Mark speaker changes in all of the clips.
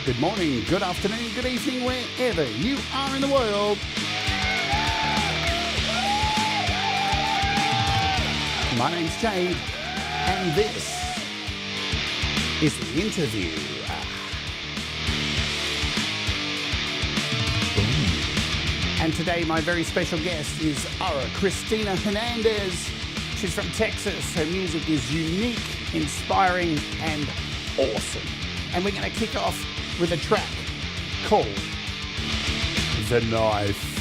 Speaker 1: good morning, good afternoon, good evening, wherever you are in the world. My name's Jade, and this is The Interview. And today my very special guest is Ara Cristina Hernandez. She's from Texas. Her music is unique, inspiring, and awesome. And we're going to kick off with a track called The Knife.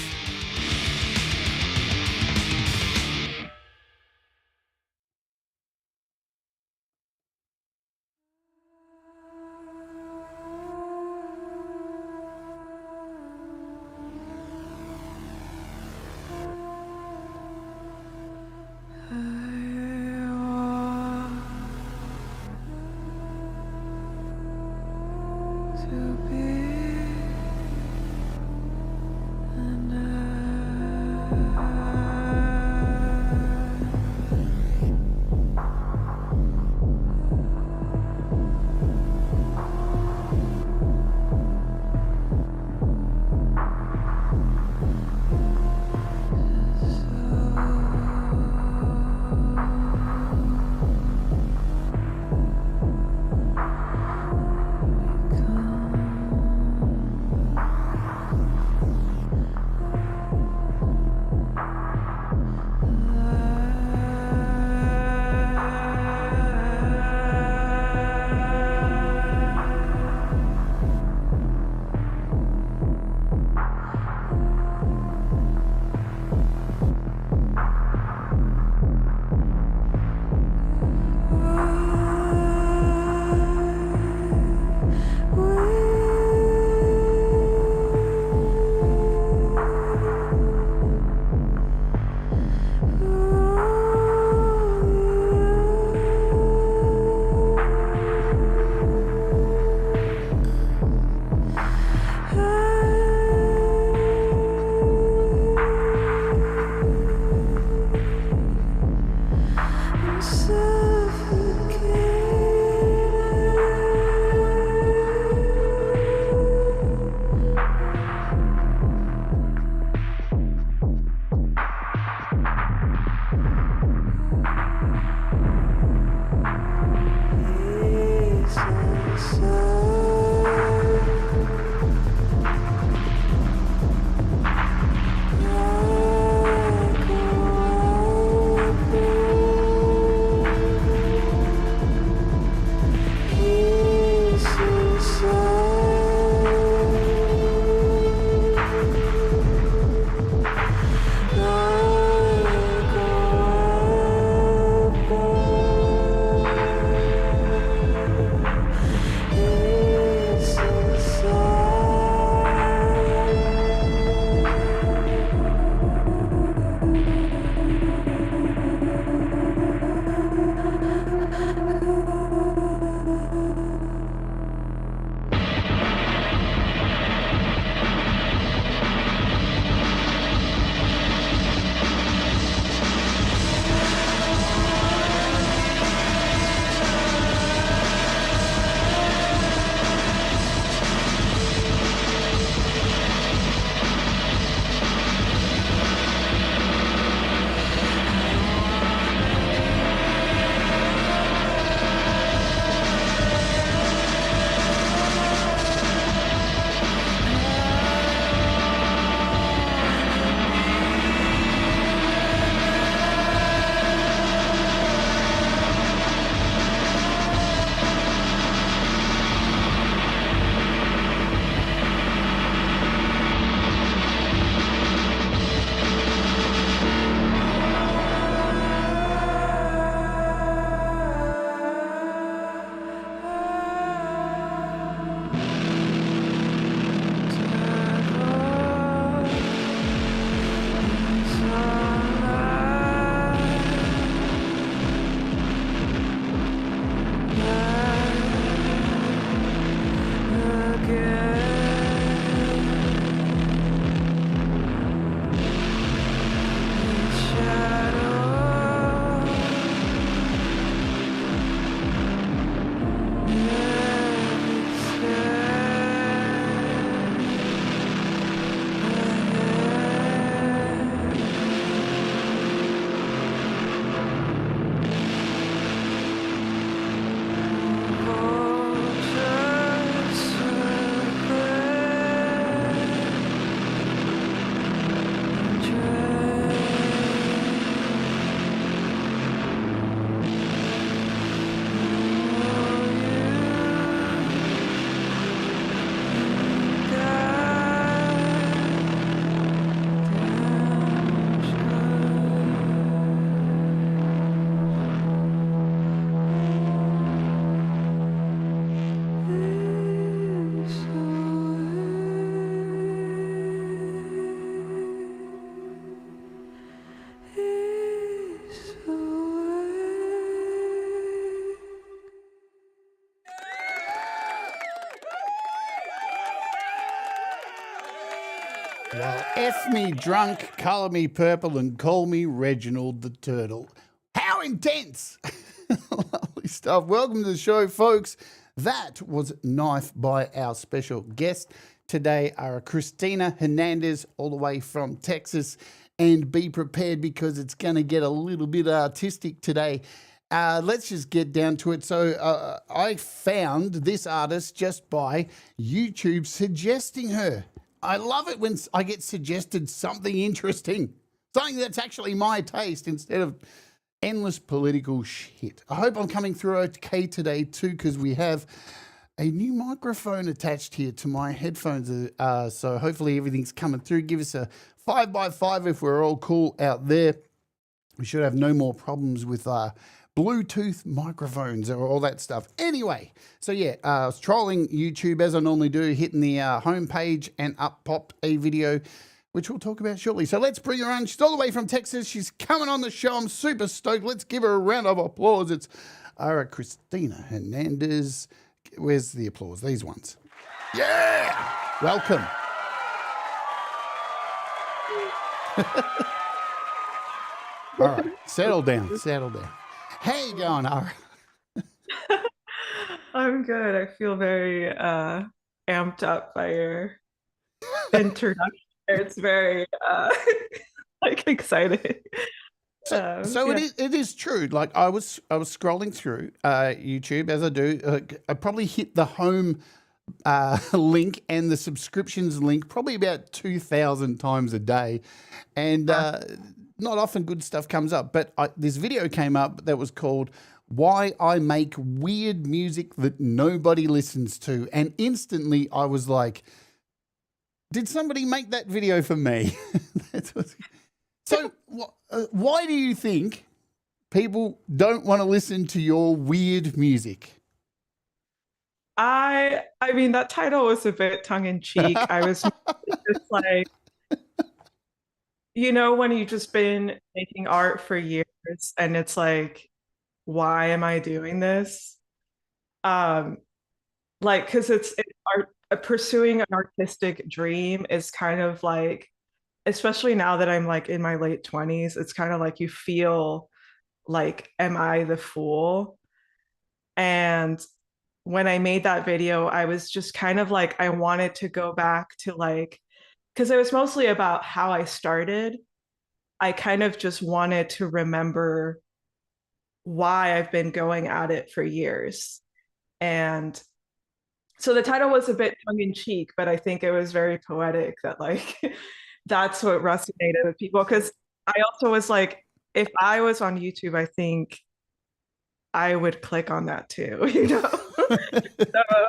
Speaker 1: Well, F me drunk, colour me purple, and call me Reginald the Turtle. How intense! Lovely stuff. Welcome to the show, folks. That was Knife by our special guest today, Ara Cristina Hernandez, all the way from Texas. And be prepared because it's going to get a little bit artistic today. Let's just get down to it. So I found this artist just by YouTube suggesting her. I love it when I get suggested something interesting, something that's actually my taste instead of endless political shit. I hope I'm coming through okay today too, because we have a new microphone attached here to my headphones. So hopefully everything's coming through. Give us a 5x5 if we're all cool out there. We should have no more problems with Bluetooth microphones or all that stuff. Anyway, so yeah, I was trolling YouTube as I normally do, hitting the homepage, and up popped a video, which we'll talk about shortly. So let's bring her on. She's all the way from Texas. She's coming on the show. I'm super stoked. Let's give her a round of applause. It's Ara Cristina Hernandez. Where's the applause? These ones. Yeah! Welcome. All right, settle down, settle down. How you going, Ara?
Speaker 2: I'm good. I feel very amped up by your introduction. It's very like exciting.
Speaker 1: So
Speaker 2: Yeah.
Speaker 1: it is true. Like I was scrolling through YouTube as I do. I probably hit the home link and the subscriptions link probably about 2,000 times a day, and not often good stuff comes up. But this video came up that was called "Why I Make Weird Music That Nobody Listens To," and instantly I was like, "Did somebody make that video for me?" So, why do you think people don't want to listen to your weird music?
Speaker 2: I mean that title was a bit tongue in cheek. I was just like, when you've just been making art for years and it's like, why am I doing this? Like, because it's art, pursuing an artistic dream is kind of like, especially now that I'm like in my late 20s, it's kind of like you feel like, am I the fool? And when I made that video, I was just kind of like, I wanted to go back to like, because it was mostly about how I started. I kind of just wanted to remember why I've been going at it for years. And so the title was a bit tongue in cheek, but I think it was very poetic that like that's what resonated with people. Because I also was like, if I was on YouTube, I think I would click on that too, So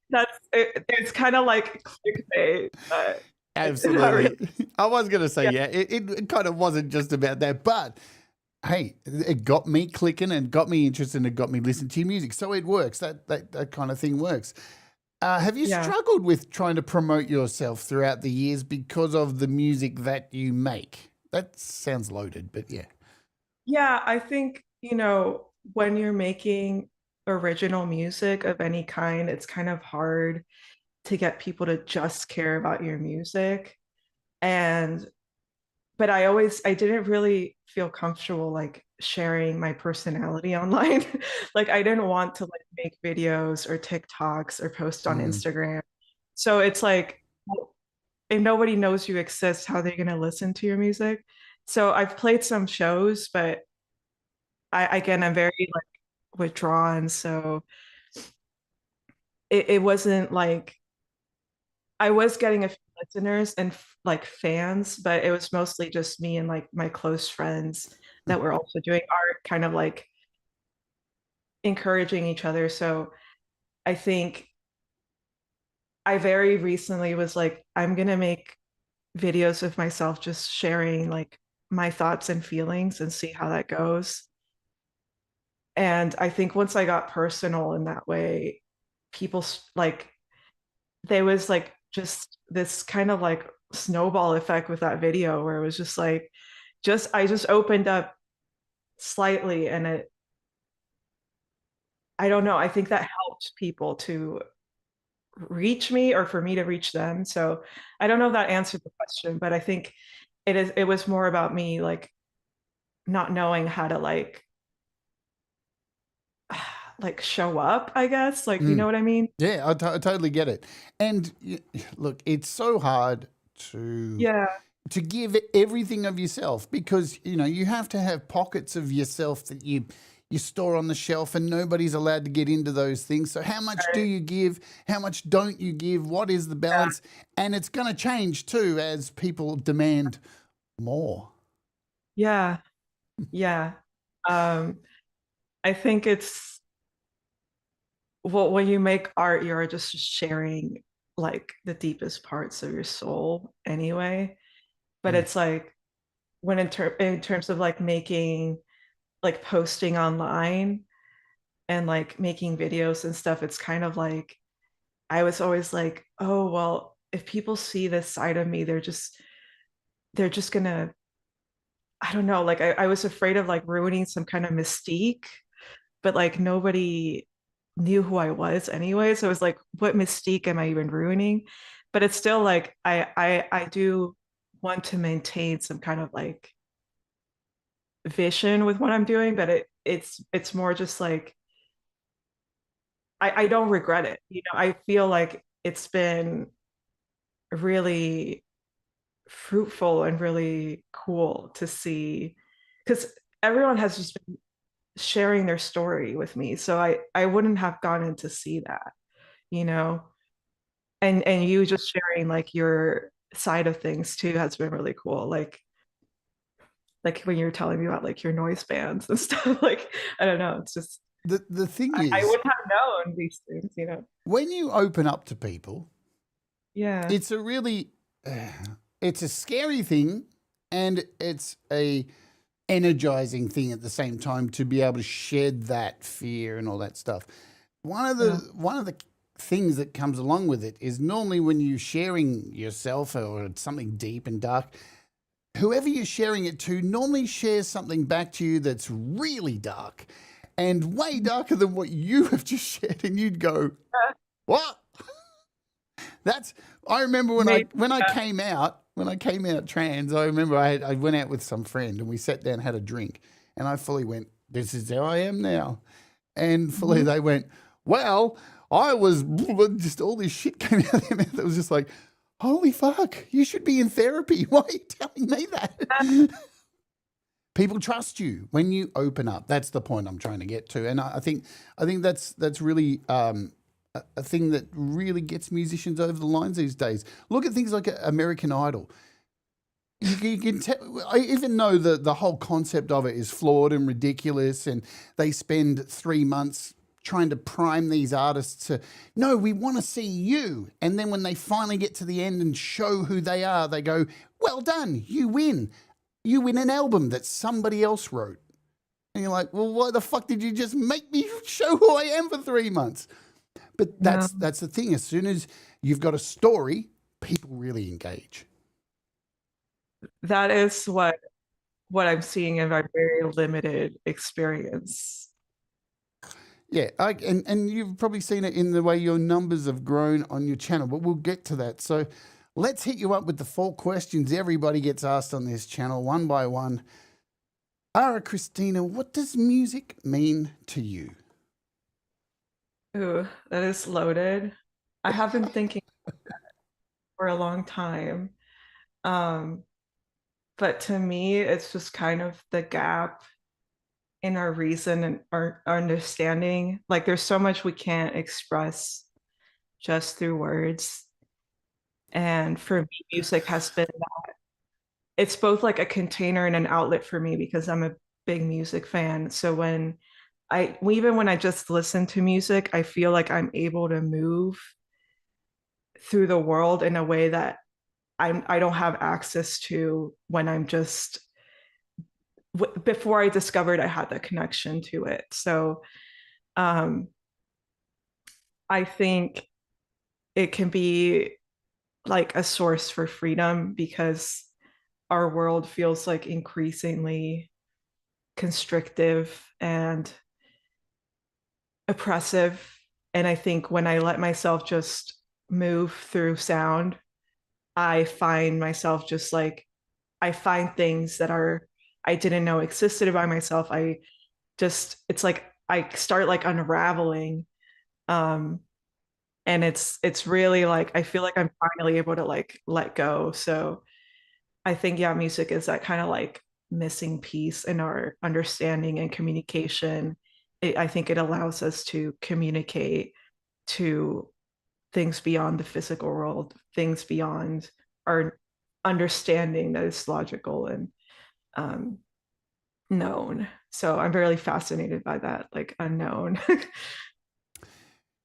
Speaker 2: that's it's kind of like clickbait, but
Speaker 1: Absolutely.
Speaker 2: really.
Speaker 1: I was going to say,
Speaker 2: Yeah.
Speaker 1: yeah, it kind of wasn't just about that, but hey, it got me clicking and got me interested and it got me listening to your music. So it works. That kind of thing works. Have you
Speaker 2: Yeah.
Speaker 1: struggled with trying to promote yourself throughout the years because of the music that you make? That sounds loaded, but yeah.
Speaker 2: Yeah, I think, when you're making original music of any kind, it's kind of hard to get people to just care about your music. And but I didn't really feel comfortable like sharing my personality online. Like I didn't want to like make videos or TikToks or post on
Speaker 1: Mm.
Speaker 2: Instagram. So it's like, well, if nobody knows you exist, how are they going to listen to your music? So I've played some shows, but I'm very like withdrawn. So it wasn't like I was getting a few listeners and like fans, but it was mostly just me and like my close friends that were also doing art, kind of like encouraging each other. So I think I very recently was like, I'm gonna make videos of myself just sharing like my thoughts and feelings and see how that goes. And I think once I got personal in that way, people like there was like just this kind of like snowball effect with that video where it was just like I just opened up slightly and I don't know, I think that helped people to reach me or for me to reach them. So I don't know if that answered the question, but I think it was more about me like not knowing how to like show up, I guess. Like, you know what I mean?
Speaker 1: Yeah, I totally get it. And look, it's so hard to
Speaker 2: Yeah.
Speaker 1: give everything of yourself, because you have to have pockets of yourself that you store on the shelf, and nobody's allowed to get into those things. So how much do
Speaker 2: Right.
Speaker 1: you give? How much don't you give? What is the balance? And it's going to change too as people demand more.
Speaker 2: Yeah. Yeah. I think it's, well, when you make art, you're just sharing like the deepest parts of your soul anyway. But it's like when in terms of like making, like posting online and like making videos and stuff, it's kind of like I was always like, oh well, if people see this side of me, they're just gonna, I don't know, like I was afraid of like ruining some kind of mystique, but like nobody knew who I was anyway. So it was like, what mystique am I even ruining? But it's still like I do want to maintain some kind of like vision with what I'm doing, but it's more just like I don't regret it. You know, I feel like it's been really fruitful and really cool to see, because everyone has just been sharing their story with me. So I wouldn't have gotten to see that, you know. And you just sharing like your side of things too has been really cool. Like when you were telling me about like your noise bands and stuff, like I don't know, it's just
Speaker 1: The thing
Speaker 2: I
Speaker 1: is,
Speaker 2: wouldn't have known these things, you know.
Speaker 1: when you open up to people,
Speaker 2: Yeah.
Speaker 1: it's a really it's a scary thing, and it's a energizing thing at the same time, to be able to shed that fear and all that stuff.
Speaker 2: Yeah.
Speaker 1: One of the things that comes along with it is, normally when you're sharing yourself or something deep and dark, whoever you're sharing it to normally shares something back to you that's really dark and way darker than what you have just shared, and you'd go, "What?" That's. I remember
Speaker 2: Maybe.
Speaker 1: when I came out trans. I remember I went out with some friend, and we sat down, had a drink, and I fully went, "This is how I am now." And fully
Speaker 2: Mhm.
Speaker 1: they went, "Well, I was," just all this shit came out of their mouth. It was just like, "Holy fuck, you should be in therapy. Why are you telling me that?" People trust you when you open up. That's the point I'm trying to get to, and I think that's really a thing that really gets musicians over the lines these days. Look at things like American Idol. You can tell, I even know the whole concept of it is flawed and ridiculous, and they spend 3 months trying to prime these artists to, no, we want to see you. And then when they finally get to the end and show who they are, they go, "Well done, you win. You win an album that somebody else wrote." And you're like, "Well, why the fuck did you just make me show who I am for 3 months?" But
Speaker 2: Yeah.
Speaker 1: that's the thing. As soon as you've got a story, people really engage.
Speaker 2: That is what I'm seeing in my very limited experience.
Speaker 1: Yeah, and you've probably seen it in the way your numbers have grown on your channel, but we'll get to that. So let's hit you up with the 4 questions everybody gets asked on this channel, one by one. Ara Cristina, what does music mean to you?
Speaker 2: Ooh, that is loaded. I have been thinking for a long time. Um, but to me, it's just kind of the gap in our reason and our understanding. Like there's so much we can't express just through words. And for me, music has been, it's both like a container and an outlet for me because I'm a big music fan. So even when I just listen to music, I feel like I'm able to move through the world in a way that I don't have access to when I'm just before I discovered I had the connection to it. So um, I think it can be like a source for freedom because our world feels like increasingly constrictive and oppressive. And I think when I let myself just move through sound, I find myself just like I find things that are I didn't know existed by myself. I just it's like I start like unraveling. Um and it's really like I feel like I'm finally able to like let go. So I think yeah, music is that kind of like missing piece in our understanding and communication. I think it allows us to communicate to things beyond the physical world, things beyond our understanding that is logical and um, known. So I'm really fascinated by that, like unknown.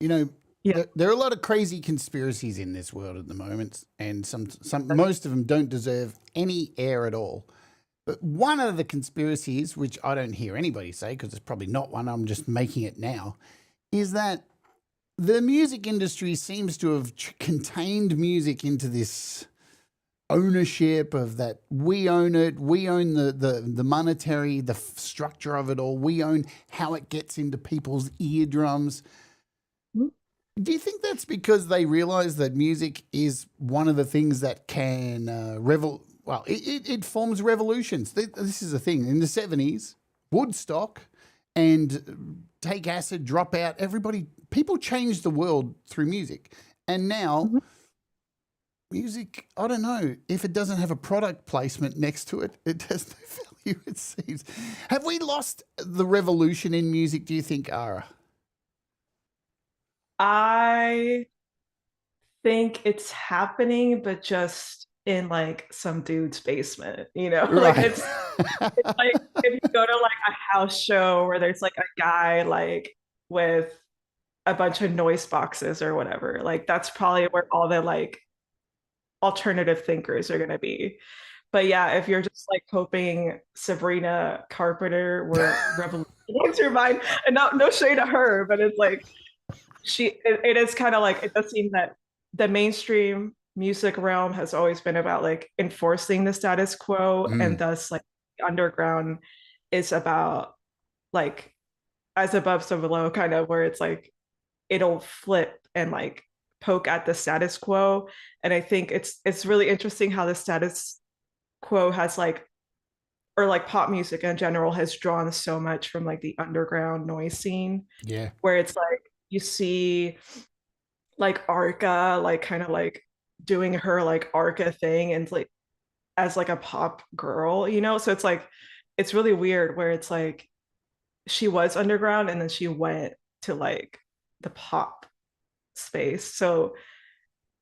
Speaker 1: You know,
Speaker 2: Yeah.
Speaker 1: there are a lot of crazy conspiracies in this world at the moment, and most of them don't deserve any air at all. But one of the conspiracies, which I don't hear anybody say because it's probably not one, I'm just making it now, is that the music industry seems to have contained music into this ownership of that we own it, we own the monetary, the structure of it all, we own how it gets into people's eardrums. Do you think that's because they realize that music is one of the things that can it forms revolutions? This is the thing. In the 70s, Woodstock and Take Acid, Drop Out, people changed the world through music. And now, music, I don't know, if it doesn't have a product placement next to it, it has no value, it seems. Have we lost the revolution in music, do you think, Ara?
Speaker 2: I think it's happening, but just in like some dude's basement, you know? Like
Speaker 1: Right.
Speaker 2: it's like if you go to like a house show where there's like a guy like with a bunch of noise boxes or whatever, like that's probably where all the like alternative thinkers are gonna be. But yeah, if you're just like hoping Sabrina Carpenter were revolutionized your mind, and no shade to her, but it's like it is kind of like it does seem that the mainstream music realm has always been about like enforcing the status quo, and thus like the underground is about like as above so below, kind of where it's like it'll flip and like poke at the status quo. And I think it's really interesting how the status quo has like or like pop music in general has drawn so much from like the underground noise scene,
Speaker 1: Yeah.
Speaker 2: where it's like you see like Arca like kind of like doing her like Arca thing and like as like a pop girl, you know? So it's like it's really weird where it's like she was underground and then she went to like the pop space. So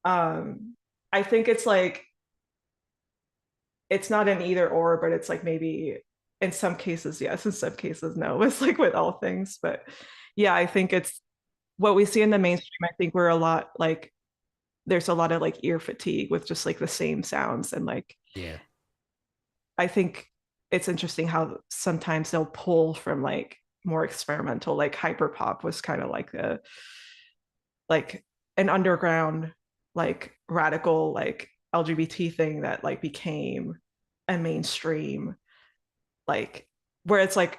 Speaker 2: I think it's like it's not an either or, but it's like maybe in some cases yes, in some cases no. It's like with all things. But yeah, I think it's what we see in the mainstream. I think we're a lot like there's a lot of like ear fatigue with just like the same sounds. And like
Speaker 1: Yeah.
Speaker 2: I think it's interesting how sometimes they'll pull from like more experimental, like hyper pop was kind of like a like an underground like radical like LGBT thing that like became a mainstream like where it's like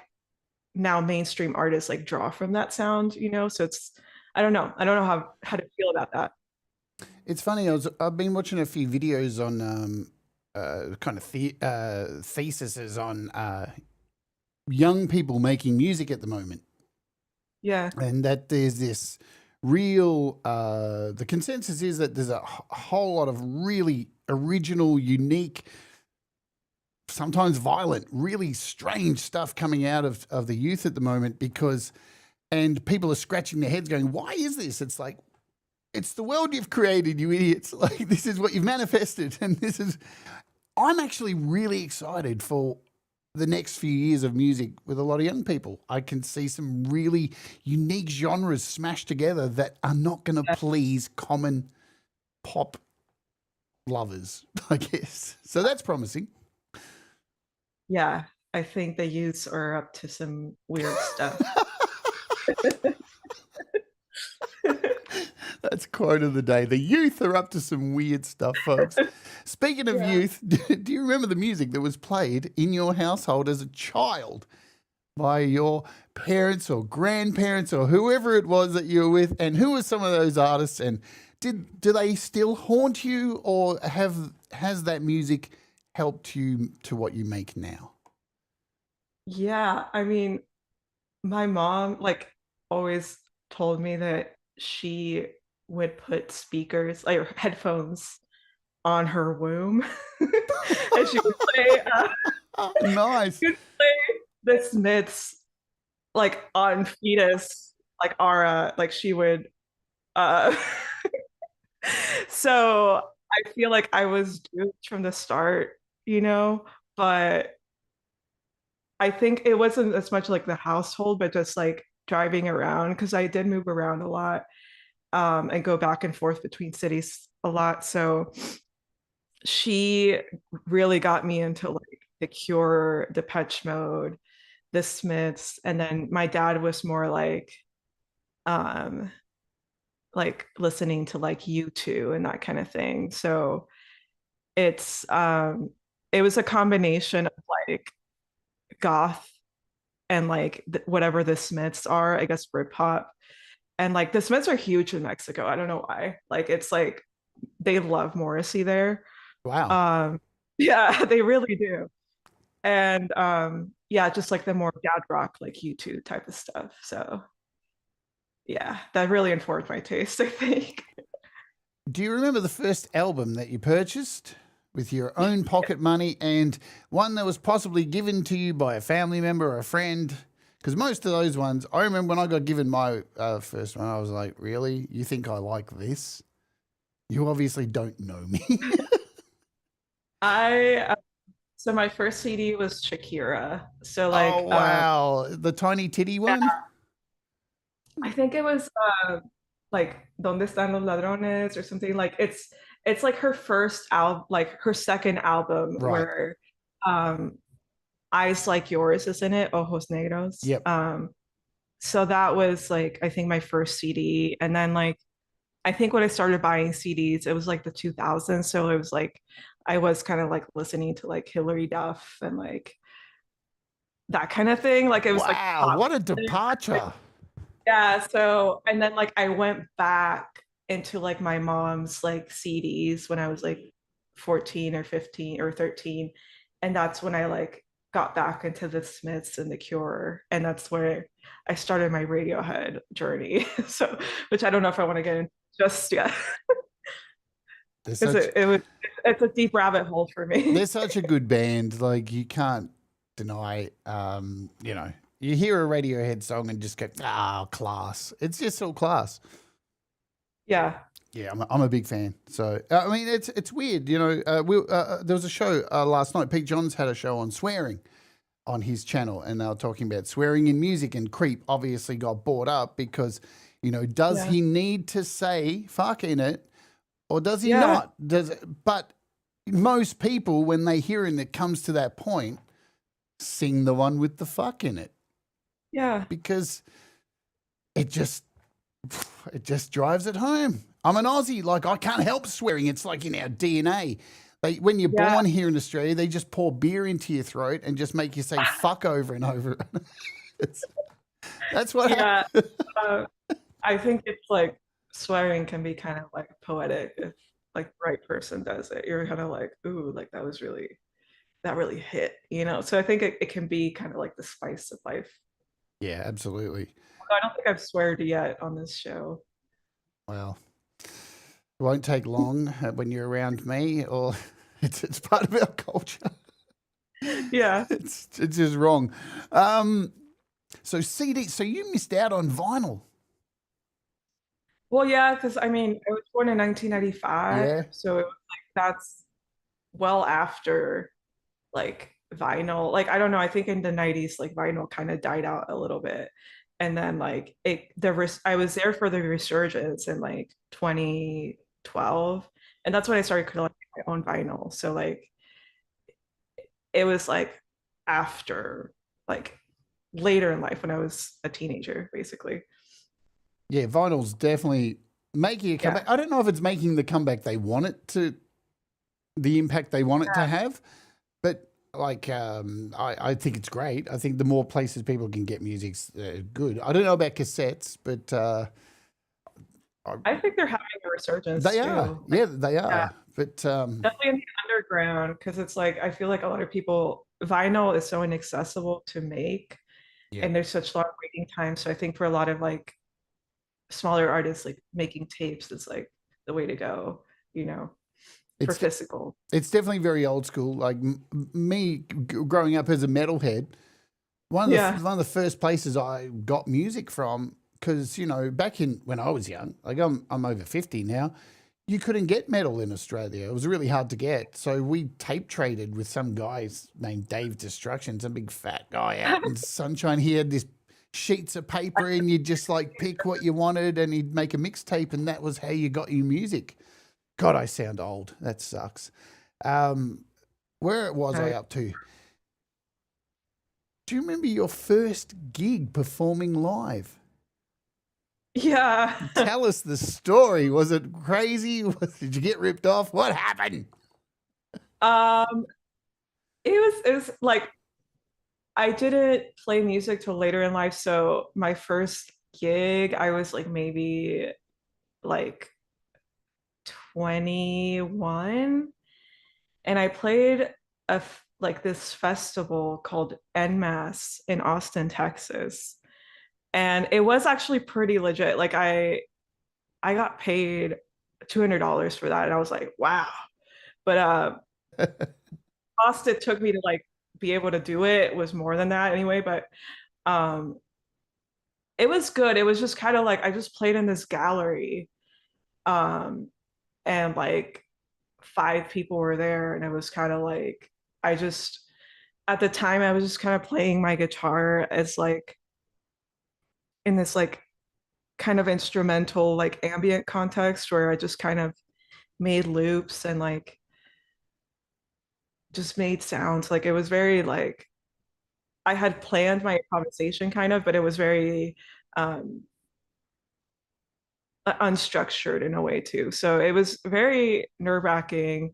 Speaker 2: now mainstream artists like draw from that sound, you know? So it's I don't know how to feel about that.
Speaker 1: It's funny. I've been watching a few videos on kind of theses on young people making music at the moment,
Speaker 2: Yeah.
Speaker 1: and that there's this real. The consensus is that there's a whole lot of really original, unique, sometimes violent, really strange stuff coming out of the youth at the moment and people are scratching their heads going, why is this? It's like, it's the world you've created, you idiots. Like, this is what you've manifested. And I'm actually really excited for the next few years of music with a lot of young people. I can see some really unique genres smashed together that are not going to please common pop lovers, I guess. So that's promising.
Speaker 2: Yeah. I think the youths are up to some weird stuff.
Speaker 1: That's quote of the day. The youth are up to some weird stuff, folks. Speaking of
Speaker 2: Yeah.
Speaker 1: youth, do you remember the music that was played in your household as a child? by your parents or grandparents or whoever it was that you were with? And who were some of those artists? And do they still haunt you, or has that music helped you to what you make now?
Speaker 2: Yeah, I mean, my mom like always told me that she would put speakers like or headphones on her womb and she would play
Speaker 1: Nice.
Speaker 2: she would play the Smiths like on fetus like Ara like she would uh so I feel like I was duped from the start, you know, but I think it wasn't as much like the household, but just like driving around because I did move around a lot and go back and forth between cities a lot. So she really got me into like The Cure, Depeche Mode, The Smiths, and then my dad was more um like listening to like U2 and that kind of thing. So it's it was a combination of like goth and like whatever the Smiths are, I guess Britpop. And like the Smiths are huge in Mexico. I don't know why. Like it's like they love Morrissey there.
Speaker 1: Wow.
Speaker 2: Um yeah, they really do. And yeah, just like the more dad rock like U2 type of stuff. So yeah, that really informed my taste, I think.
Speaker 1: Do you remember the first album that you purchased with your own pocket money, and one that was possibly given to you by a family member or a friend? Because most of those ones, I remember when I got given my first one, I was like, really? You think I like this? You obviously don't know me.
Speaker 2: I so my first CD was Shakira. So
Speaker 1: Oh,
Speaker 2: like
Speaker 1: wow. The tiny titty
Speaker 2: yeah,
Speaker 1: one?
Speaker 2: I think it was like ¿Dónde están los ladrones or something like it's like her first album like her second album
Speaker 1: Right.
Speaker 2: where um Eyes Like Yours is in it, Ojos Negros.
Speaker 1: Yep.
Speaker 2: So that was like I think my first CD and then like I think when I started buying CDs it was like the 2000s so it was like I was kind of like listening to like Hilary Duff and like that kind of thing like it was like
Speaker 1: Wow.
Speaker 2: pop
Speaker 1: What a
Speaker 2: music.
Speaker 1: departure.
Speaker 2: Yeah, so and then like I went back into like my mom's like CDs when I was like 14 or 15 or 13 and that's when I like got back into the Smiths and the Cure and that's where I started my Radiohead journey. So which I don't know if I want to get into just yet
Speaker 1: They're
Speaker 2: because
Speaker 1: such
Speaker 2: it's a deep rabbit hole for me.
Speaker 1: they're such a good band. Like, you can't deny, you know, you hear a Radiohead song and just go, class. It's just all class.
Speaker 2: Yeah.
Speaker 1: Yeah, I'm a big fan. So I mean, it's weird, you know. There was a show last night. Pete Johns had a show on swearing on his channel, and they were talking about swearing in music. And Creep obviously got brought up because, you know, does
Speaker 2: Yeah.
Speaker 1: he need to say "fuck" in it, or does he
Speaker 2: Yeah.
Speaker 1: not? But most people, when they hear it comes to that point, sing the one with the "fuck" in it
Speaker 2: Yeah.
Speaker 1: because it just it just drives it home. I'm an Aussie. Like, I can't help swearing. It's like in our DNA. When you're
Speaker 2: Yeah.
Speaker 1: born here in Australia, they just pour beer into your throat and just make you say fuck over and over. That's what
Speaker 2: Yeah.
Speaker 1: happens.
Speaker 2: Uh, I think it's like swearing can be kind of like poetic if like the right person does it. You're kind of like, ooh, like that really hit, you know? So I think it can be kind of like the spice of life.
Speaker 1: Yeah, absolutely.
Speaker 2: I don't think I've sweared yet on this show.
Speaker 1: Well, it won't take long when you're around me, or it's part of our culture.
Speaker 2: Yeah.
Speaker 1: It's just wrong. Um, so CD, so you missed out on vinyl.
Speaker 2: Well, yeah, because I mean, I was born in 1995,
Speaker 1: Yeah.
Speaker 2: so it was like that's well after like vinyl. Like I don't know, I think in the 90s like vinyl kind of died out a little bit. And then like I was there for the resurgence in like 2012 and that's when I started collecting my own vinyl. So like it was like after like later in life when I was a teenager basically.
Speaker 1: Yeah, vinyl's definitely making a
Speaker 2: Yeah.
Speaker 1: comeback. I don't know if it's making the comeback they want it to, the impact they want it to have, but like I think it's great. I think the more places people can get music's good. I don't know about cassettes, but
Speaker 2: I think they're having a resurgence
Speaker 1: they are.
Speaker 2: too.
Speaker 1: Yeah, they
Speaker 2: Yeah,
Speaker 1: are. But
Speaker 2: definitely in the underground because it's like I feel like a lot of people vinyl is so inaccessible to make
Speaker 1: yeah,
Speaker 2: and there's such long waiting times. So I think for a lot of like smaller artists, like making tapes is like the way to go, you know, for
Speaker 1: it's
Speaker 2: physical.
Speaker 1: it's definitely very old school. Like me growing up as a metalhead,
Speaker 2: Yeah.
Speaker 1: one of the first places I got music from, because you know back in when I was young, like I'm over 50 now, you couldn't get metal in Australia. It was really hard to get. So we tape traded with some guys named Dave Destruction, some big fat guy out in Sunshine. He had this sheets of paper and you'd just like pick what you wanted and he'd make a mixtape and that was how you got your music. God, I sound old. That sucks. Um, where was I up to? Do you remember your first gig performing live?
Speaker 2: Yeah.
Speaker 1: Tell us the story. Was it crazy? Did you get ripped off? What happened?
Speaker 2: Um, it was like I didn't play music till later in life. So my first gig, I was like maybe like 21, and I played like this festival called NMAS in Austin, Texas. And it was actually pretty legit. Like I got paid $200 for that. And I was like, wow. But cost it took me to like be able to do it was more than that anyway. But um it was good. It was just kind of like I just played in this gallery. Um and like five people were there and it was kind of like I just at the time I was just kind of playing my guitar as like in this like kind of instrumental like ambient context where I just kind of made loops and like just made sounds. Like it was very like I had planned my improvisation kind of, but it was very um unstructured in a way too. So it was very nerve-wracking,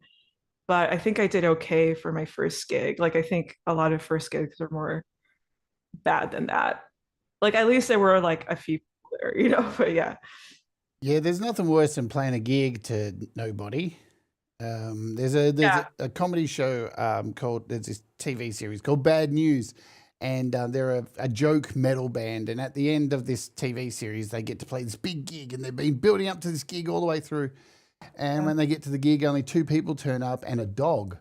Speaker 2: but I think I did okay for my first gig. Like I think a lot of first gigs are more bad than that. Like at least there were like a few people there, you know, but yeah.
Speaker 1: Yeah, there's nothing worse than playing a gig to nobody. There's
Speaker 2: Yeah.
Speaker 1: a comedy show called there's this TV series called Bad News, and they're a joke metal band. And at the end of this TV series, they get to play this big gig, and they've been building up to this gig all the way through. And
Speaker 2: Yeah.
Speaker 1: when they get to the gig, only two people turn up and a dog.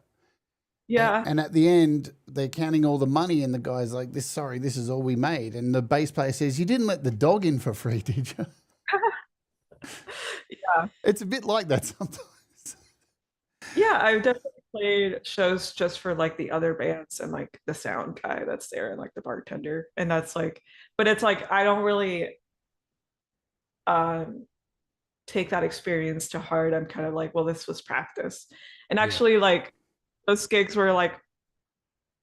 Speaker 2: Yeah.
Speaker 1: And at the end, they're counting all the money, and the guy's like, "This, sorry, this is all we made." And the bass player says, "You didn't let the dog in for free, did you?"
Speaker 2: Yeah.
Speaker 1: It's a bit like that sometimes.
Speaker 2: Yeah, I've definitely played shows just for like the other bands and like the sound guy that's there and like the bartender. And that's like, but it's like I don't really um take that experience to heart. I'm kind of like, well, this was practice. And
Speaker 1: Yeah.
Speaker 2: actually like those gigs were like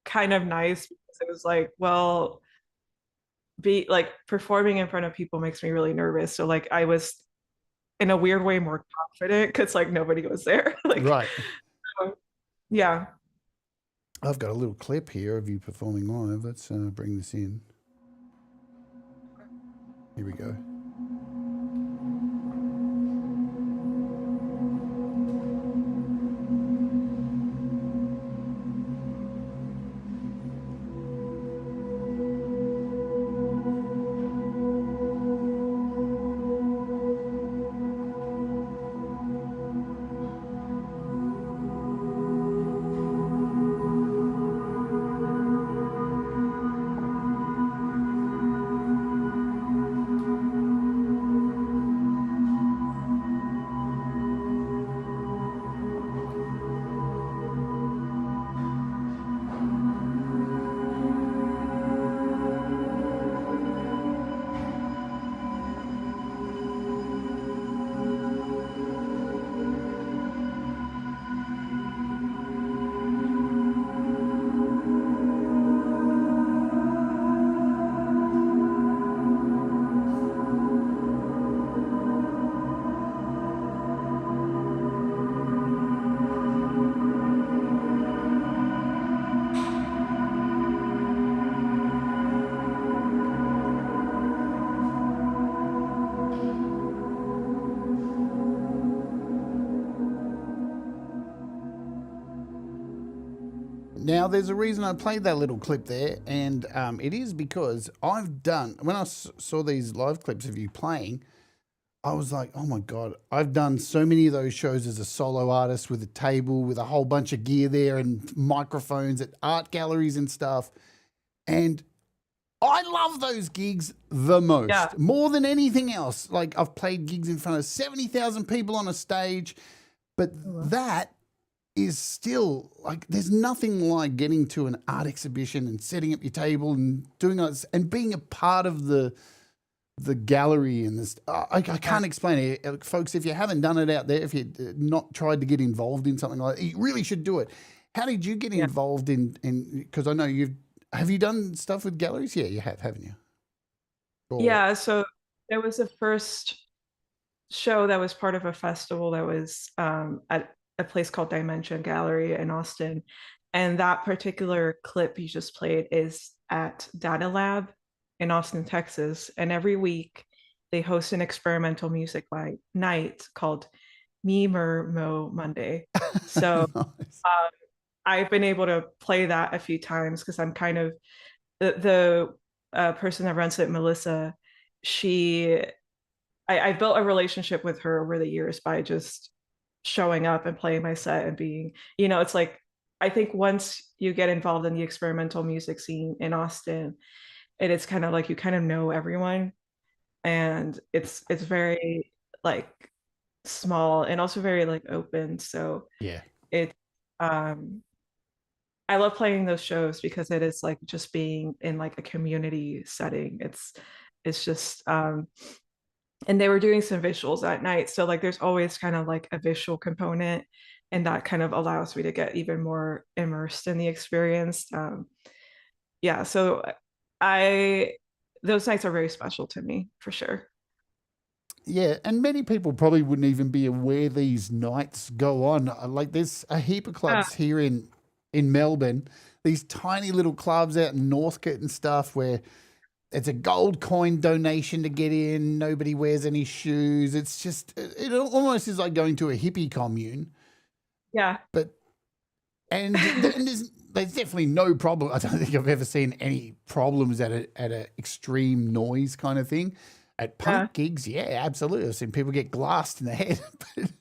Speaker 2: kind of nice because it was like, well, be like performing in front of people makes me really nervous. So like I was in a weird way more confident because like nobody was there. Like
Speaker 1: Right.
Speaker 2: so, yeah.
Speaker 1: I've got a little clip here of you performing live. Let's bring this in. Here we go. Now, there's a reason I played that little clip there, and it is because I've done, when I saw these live clips of you playing, I was like, oh my God, I've done so many of those shows as a solo artist with a table, with a whole bunch of gear there and microphones at art galleries and stuff. And I love those gigs the most,
Speaker 2: Yeah.
Speaker 1: more than anything else. Like, I've played gigs in front of 70,000 people on a stage, but that is still like, there's nothing like getting to an art exhibition and setting up your table and doing this and being a part of the gallery and this. I can't explain it, folks. If you haven't done it out there, if you've not tried to get involved in something like that, you really should do it. How did you get involved in? Because I know have you done stuff with galleries? Yeah, you have, haven't you? Or,
Speaker 2: Yeah. So there was a first show that was part of a festival that was at a place called Dimension Gallery in Austin. And that particular clip you just played is at Data Lab in Austin, Texas. And every week they host an experimental music night called Me Mer Mo Monday. So
Speaker 1: nice.
Speaker 2: I've been able to play that a few times because I'm kind of the person that runs it, Melissa. I built a relationship with her over the years by just showing up and playing my set and being, it's like, I think once you get involved in the experimental music scene in Austin, it's kind of like you kind of know everyone, and it's very like small and also very like open. So
Speaker 1: Yeah.
Speaker 2: it's I love playing those shows because it is like just being in like a community setting. It's just and they were doing some visuals at night. So like there's always kind of like a visual component, and that kind of allows me to get even more immersed in the experience. Yeah, so I those nights are very special to me for sure.
Speaker 1: Yeah, and many people probably wouldn't even be aware these nights go on. Like, there's a heap of clubs here in Melbourne, these tiny little clubs out in Northcote and stuff where it's a gold coin donation to get in. Nobody wears any shoes. It's just, it almost is like going to a hippie commune.
Speaker 2: Yeah.
Speaker 1: But, and there's definitely no problem. I don't think I've ever seen any problems at a extreme noise kind of thing. At punk gigs, yeah, absolutely. I've seen people get glassed in the head, but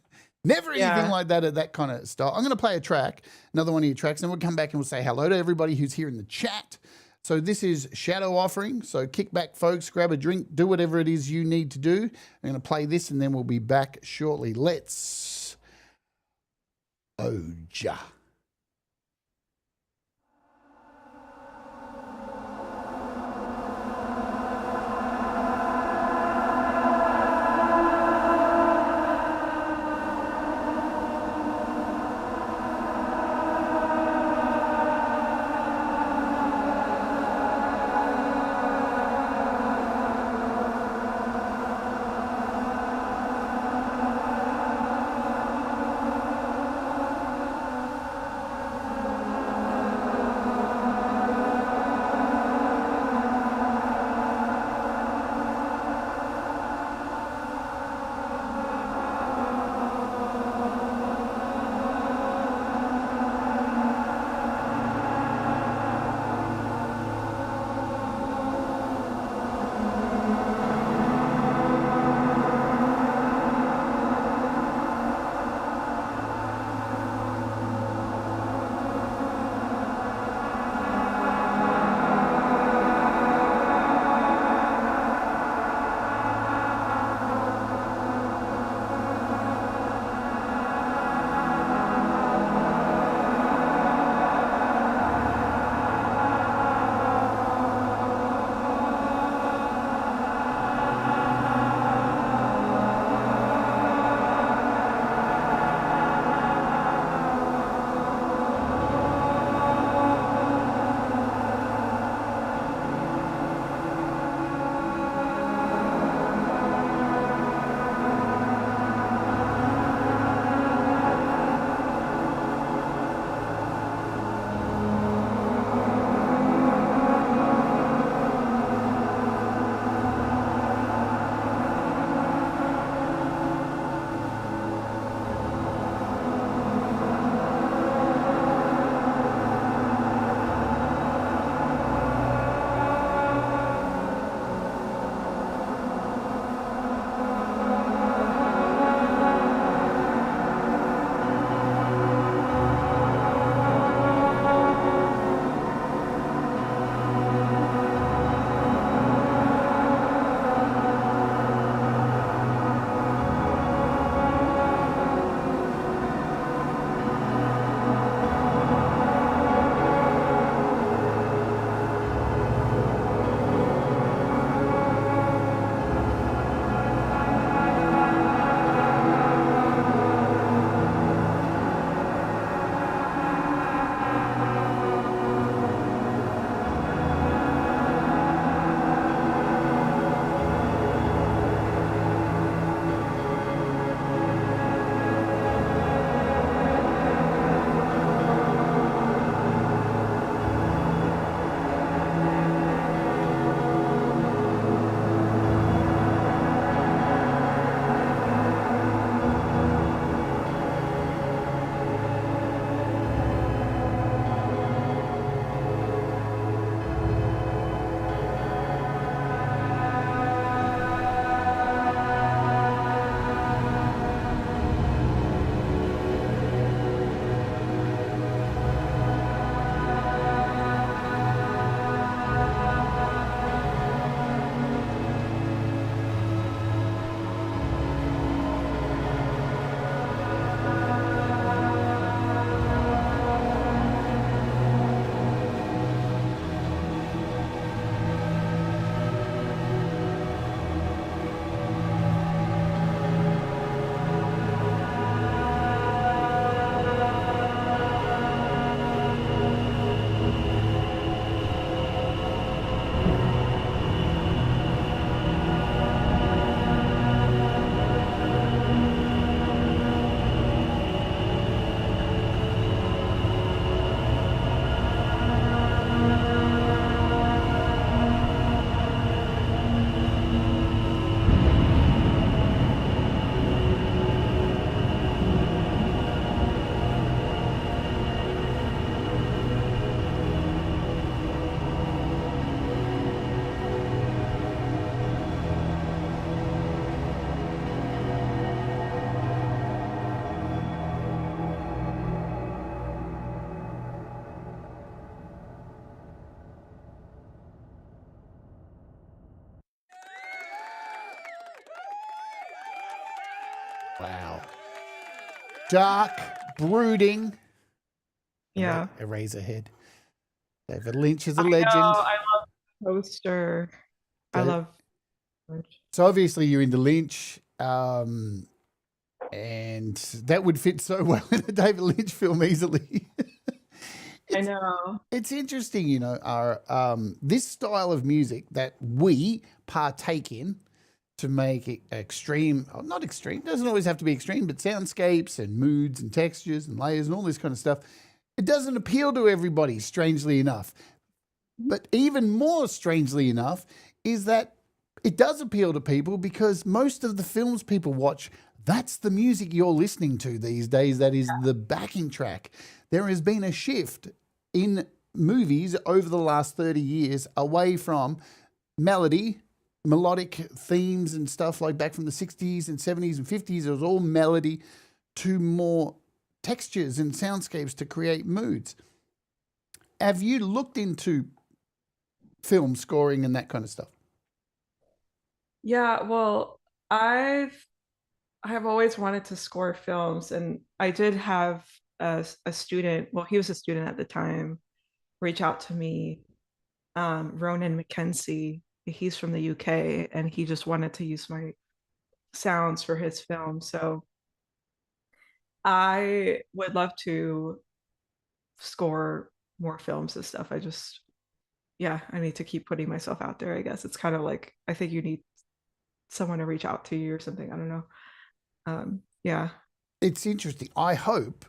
Speaker 1: never anything like that at that kind of style. I'm going to play a track, another one of your tracks, and we'll come back and we'll say hello to everybody who's here in the chat. So this is Shadow Offering. So kick back, folks, grab a drink, do whatever it is you need to do. I'm going to play this, and then we'll be back shortly. Let's Oja. Wow. Dark, brooding.
Speaker 2: Yeah.
Speaker 1: Eraserhead. David Lynch is a
Speaker 2: I know.
Speaker 1: legend.
Speaker 2: I love Poster. I love Lynch.
Speaker 1: So obviously you're into Lynch, and that would fit so well in a David Lynch film easily.
Speaker 2: I know.
Speaker 1: It's interesting, you know, this style of music that we partake in to make it extreme, not extreme, doesn't always have to be extreme, but soundscapes and moods and textures and layers and all this kind of stuff, it doesn't appeal to everybody, strangely enough. But even more strangely enough is that it does appeal to people because most of the films people watch, that's the music you're listening to these days. That is the backing track. There has been a shift in movies over the last 30 years away from melodic themes and stuff like back from the 60s and 70s and 50s. It was all melody to more textures and soundscapes to create moods. Have you looked into film scoring and that kind of stuff?
Speaker 2: Yeah, well, I've always wanted to score films, and I did have a student, well, he was a student at the time, reach out to me, Ronan McKenzie. He's from the UK, and he just wanted to use my sounds for his film. So I would love to score more films and stuff. I need to keep putting myself out there, I guess. It's kind of like, I think you need someone to reach out to you or something. I don't know. Yeah.
Speaker 1: It's interesting. I hope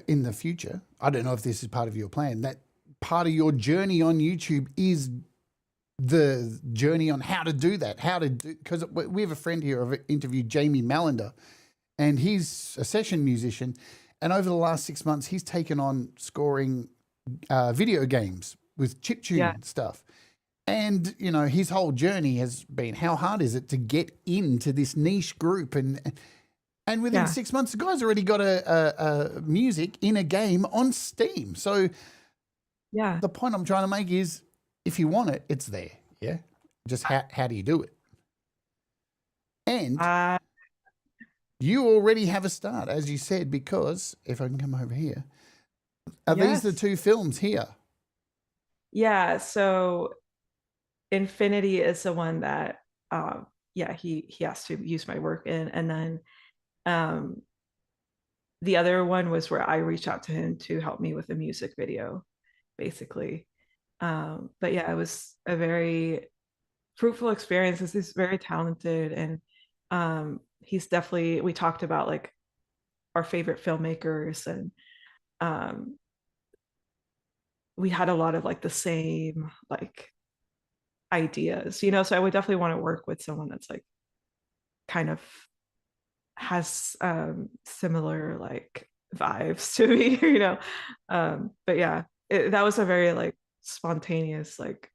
Speaker 1: in the future, I don't know if this is part of your plan, that part of your journey on YouTube is the journey on how to do that, because we have a friend here, I've interviewed Jamie Mallender, and he's a session musician, and over the last 6 months, he's taken on scoring video games with chiptune stuff. And, you know, his whole journey has been, how hard is it to get into this niche group? And within 6 months, the guy's already got a music in a game on Steam. So the point I'm trying to make is, if you want it, it's there. Yeah. Just how do you do it? And you already have a start, as you said, because if I can come over here, are these the two films here?
Speaker 2: Yeah. So Infinity is the one that, he has to use my work in. And then the other one was where I reached out to him to help me with a music video, basically. But yeah, it was a very fruitful experience. He's very talented, and he's definitely, we talked about like our favorite filmmakers, and we had a lot of like the same like ideas, you know, so I would definitely want to work with someone that's like kind of has similar like vibes to me, you know. But yeah, that was a very like spontaneous, like,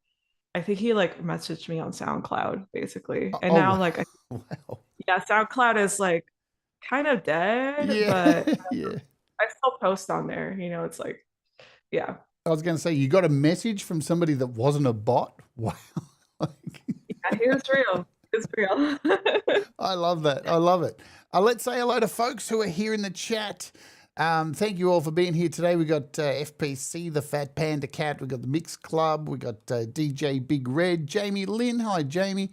Speaker 2: I think he like messaged me on SoundCloud basically, and now
Speaker 1: wow.
Speaker 2: like
Speaker 1: Wow.
Speaker 2: yeah, SoundCloud is like kind of dead, but I still post on there, you know. It's like, yeah.
Speaker 1: I was going to say, you got a message from somebody that wasn't a bot? Wow.
Speaker 2: Yeah, he was real. It's real.
Speaker 1: I love that. I love it. Let's say hello to folks who are here in the chat. Thank you all for being here today. We got FPC, the Fat Panda Cat. We got the Mix Club. We got DJ Big Red, Jamie Lynn. Hi, Jamie.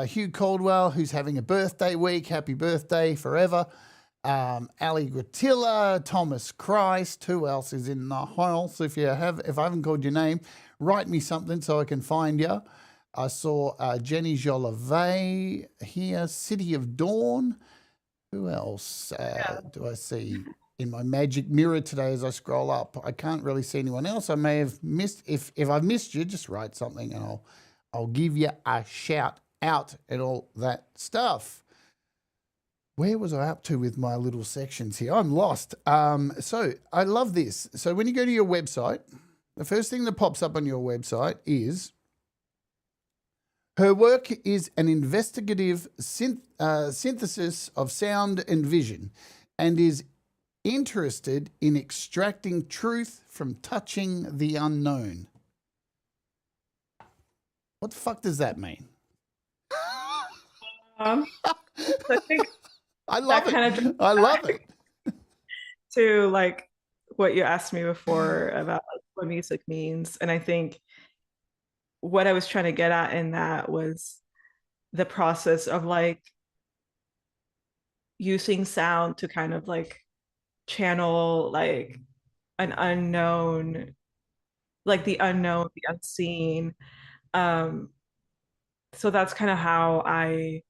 Speaker 1: Hugh Caldwell, who's having a birthday week. Happy birthday forever. Ali Gratilla, Thomas Christ. Who else is in the house? If I haven't called your name, write me something so I can find you. I saw Jenny Jolivet here. City of Dawn. Who else do I see in my magic mirror today as I scroll up? I can't really see anyone else. I may have missed. If I've missed you, just write something and I'll give you a shout out and all that stuff. Where was I up to with my little sections here? I'm lost. So I love this. So when you go to your website, the first thing that pops up on your website is her work is an investigative synthesis of sound and vision, and is interested in extracting truth from touching the unknown. What the fuck does that mean?
Speaker 2: I think
Speaker 1: I love
Speaker 2: that
Speaker 1: it.
Speaker 2: kind of
Speaker 1: I love it.
Speaker 2: to like what you asked me before about like, what music means. And I think what I was trying to get at in that was the process of like using sound to kind of like channel like an unknown, like the unknown, the unseen. Um, so that's kind of how I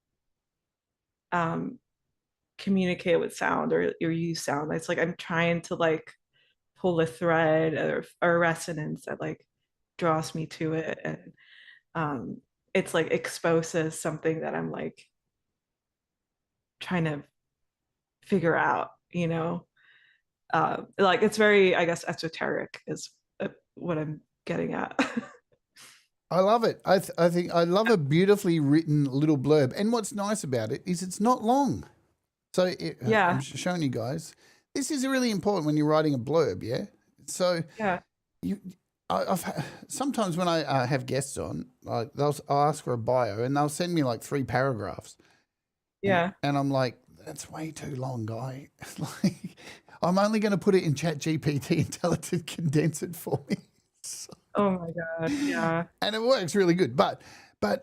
Speaker 2: um communicate with sound or use sound. It's like I'm trying to like pull a thread or resonance that like draws me to it. And um it's like exposes something that I'm like trying to figure out, you know. Like it's very, I guess, esoteric is what I'm getting at.
Speaker 1: I love it. I think I love a beautifully written little blurb. And what's nice about it is it's not long. So I'm
Speaker 2: Yeah,
Speaker 1: showing you guys. This is really important when you're writing a blurb, yeah? So
Speaker 2: yeah,
Speaker 1: you, sometimes when I have guests on, I'll ask for a bio and they'll send me like 3 paragraphs.
Speaker 2: yeah.
Speaker 1: And I'm like, that's way too long, guy. Like, I'm only going to put it in Chat GPT and tell it to condense it for me. So,
Speaker 2: Oh my God. Yeah.
Speaker 1: and it works really good. But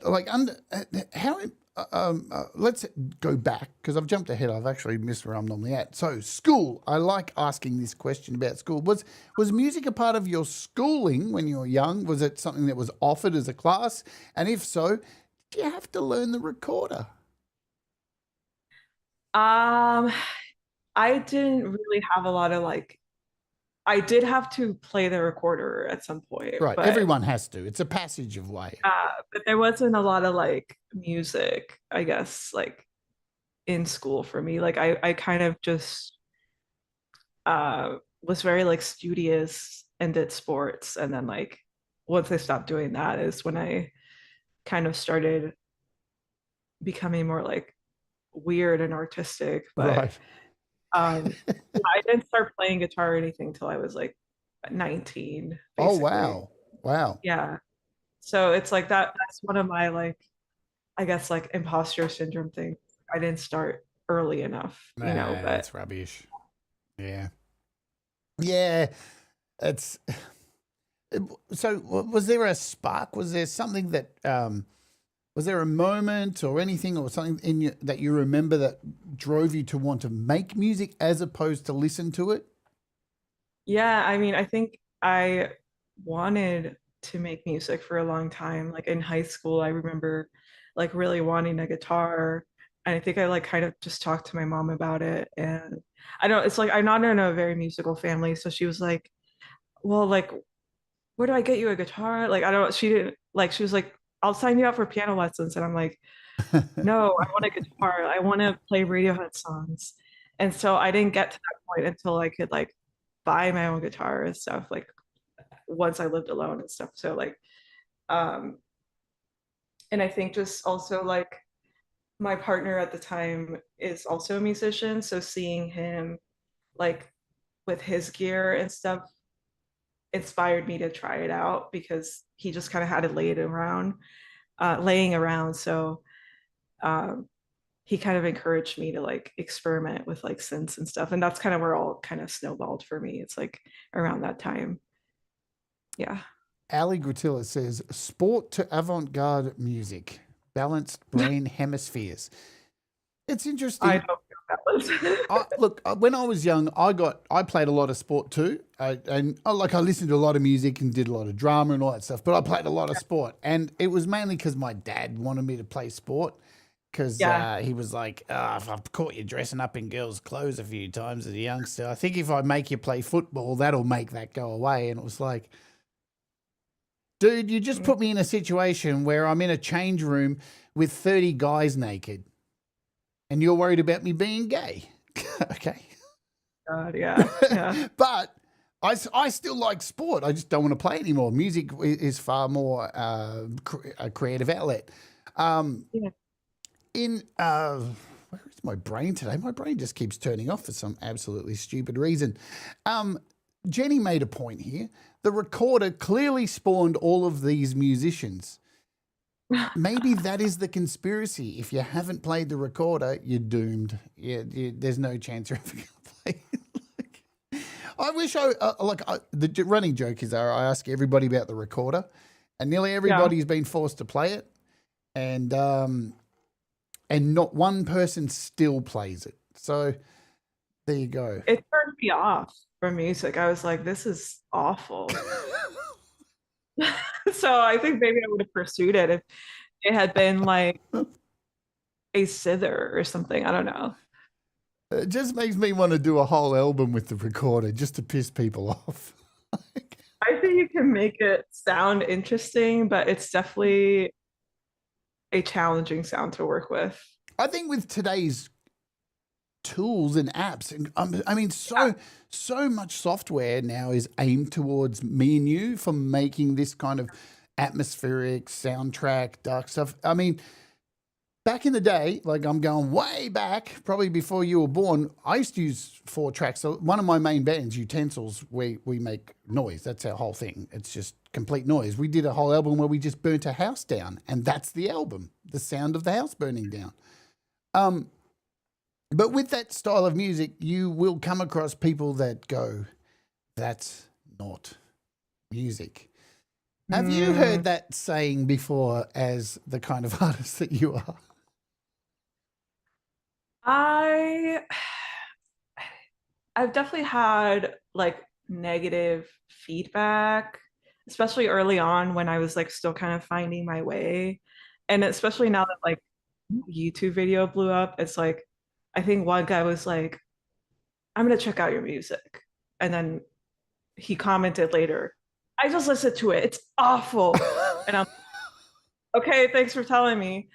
Speaker 1: like how let's go back because I've jumped ahead. I've actually missed where I'm normally at. So school. I like asking this question about school. Was music a part of your schooling when you were young? Was it something that was offered as a class? And if so, do you have to learn the recorder?
Speaker 2: Um, I didn't really have a lot of like, I did have to play the recorder at some point,
Speaker 1: Right. Everyone has to. It's a passage of way.
Speaker 2: but there wasn't a lot of like music, I guess, like in school for me. Like I kind of just was very like studious and did sports. And then like once I stopped doing that is when I kind of started becoming more like weird and artistic. But
Speaker 1: Right.
Speaker 2: I didn't start playing guitar or anything till I was like 19,
Speaker 1: Oh,
Speaker 2: basically.
Speaker 1: wow. Wow.
Speaker 2: Yeah. So it's like that's one of my like, I guess like imposter syndrome things. I didn't start early enough,
Speaker 1: Nah,
Speaker 2: you know, but
Speaker 1: that's rubbish. Yeah. Yeah. It's so was there a spark? Was there something that was there a moment or anything or something in you that you remember that drove you to want to make music as opposed to listen to it?
Speaker 2: yeah, I mean, I think I wanted to make music for a long time. Like in high school, I remember like really wanting a guitar. And I think I like kind of just talked to my mom about it. And I don't, it's like I'm not in a very musical family. So she was like, well, like, where do I get you a guitar? Like, I don't, she didn't, like, she was like, I'll sign you up for piano lessons. And I'm like, no, I want a guitar. I want to play Radiohead songs. And so I didn't get to that point until I could like buy my own guitar and stuff, like once I lived alone and stuff. So like, um, and I think just also like my partner at the time is also a musician. So seeing him like with his gear and stuff inspired me to try it out because he just kind of had it laying around. So um, he kind of encouraged me to like experiment with like synths and stuff. And that's kind of where all kind of snowballed for me. It's like around that time. Yeah.
Speaker 1: Ali Gratilla says sport to avant-garde music, balanced brain hemispheres. It's
Speaker 2: I
Speaker 1: interesting.
Speaker 2: don't know what that was.
Speaker 1: Look, when I was young, I played a lot of sport too, I listened to a lot of music and did a lot of drama and all that stuff. But I played a lot of sport, and it was mainly because my dad wanted me to play sport. Because
Speaker 2: Yeah.
Speaker 1: he was like, if I've caught you dressing up in girls' clothes a few times as a youngster, I think if I make you play football, that'll make that go away. And it was like, dude, you just put me in a situation where I'm in a change room with 30 guys naked and you're worried about me being gay. Okay.
Speaker 2: God, yeah. Yeah.
Speaker 1: But I still like sport. I just don't want to play anymore. Music is far more a creative outlet.
Speaker 2: Yeah.
Speaker 1: Where is my brain today? My brain just keeps turning off for some absolutely stupid reason. Jenny made a point here. The recorder clearly spawned all of these musicians. maybe that is the conspiracy. If you haven't played the recorder, you're doomed. There's no chance you're ever going to play it. I wish the running joke is I ask everybody about the recorder, and nearly everybody's been forced to play it, and not one person still plays it. So there you go.
Speaker 2: It turned me off from music. I was like, this is awful. So I think maybe I would have pursued it if it had been like a zither or something. I don't know.
Speaker 1: It just makes me want to do a whole album with the recorder just to piss people off.
Speaker 2: I think you can make it sound interesting, but it's definitely a challenging sound to work with.
Speaker 1: I think with today's tools and apps, and I mean, so much software now is aimed towards me and you for making this kind of atmospheric soundtrack, dark stuff. I mean, back in the day, like I'm going way back, probably before you were born, I used to use 4 tracks. So one of my main bands, Utensils, we make noise. That's our whole thing. It's just complete noise. We did a whole album where we just burnt a house down, and that's the album, the sound of the house burning down. But with that style of music, you will come across people that go, that's not music. Have you heard that saying before as the kind of artist that you are?
Speaker 2: I've definitely had like negative feedback, especially early on when I was like still kind of finding my way. And especially now that like YouTube video blew up, it's like I think one guy was like, I'm gonna check out your music. And then he commented later, I just listened to it. It's awful. And I'm okay, thanks for telling me.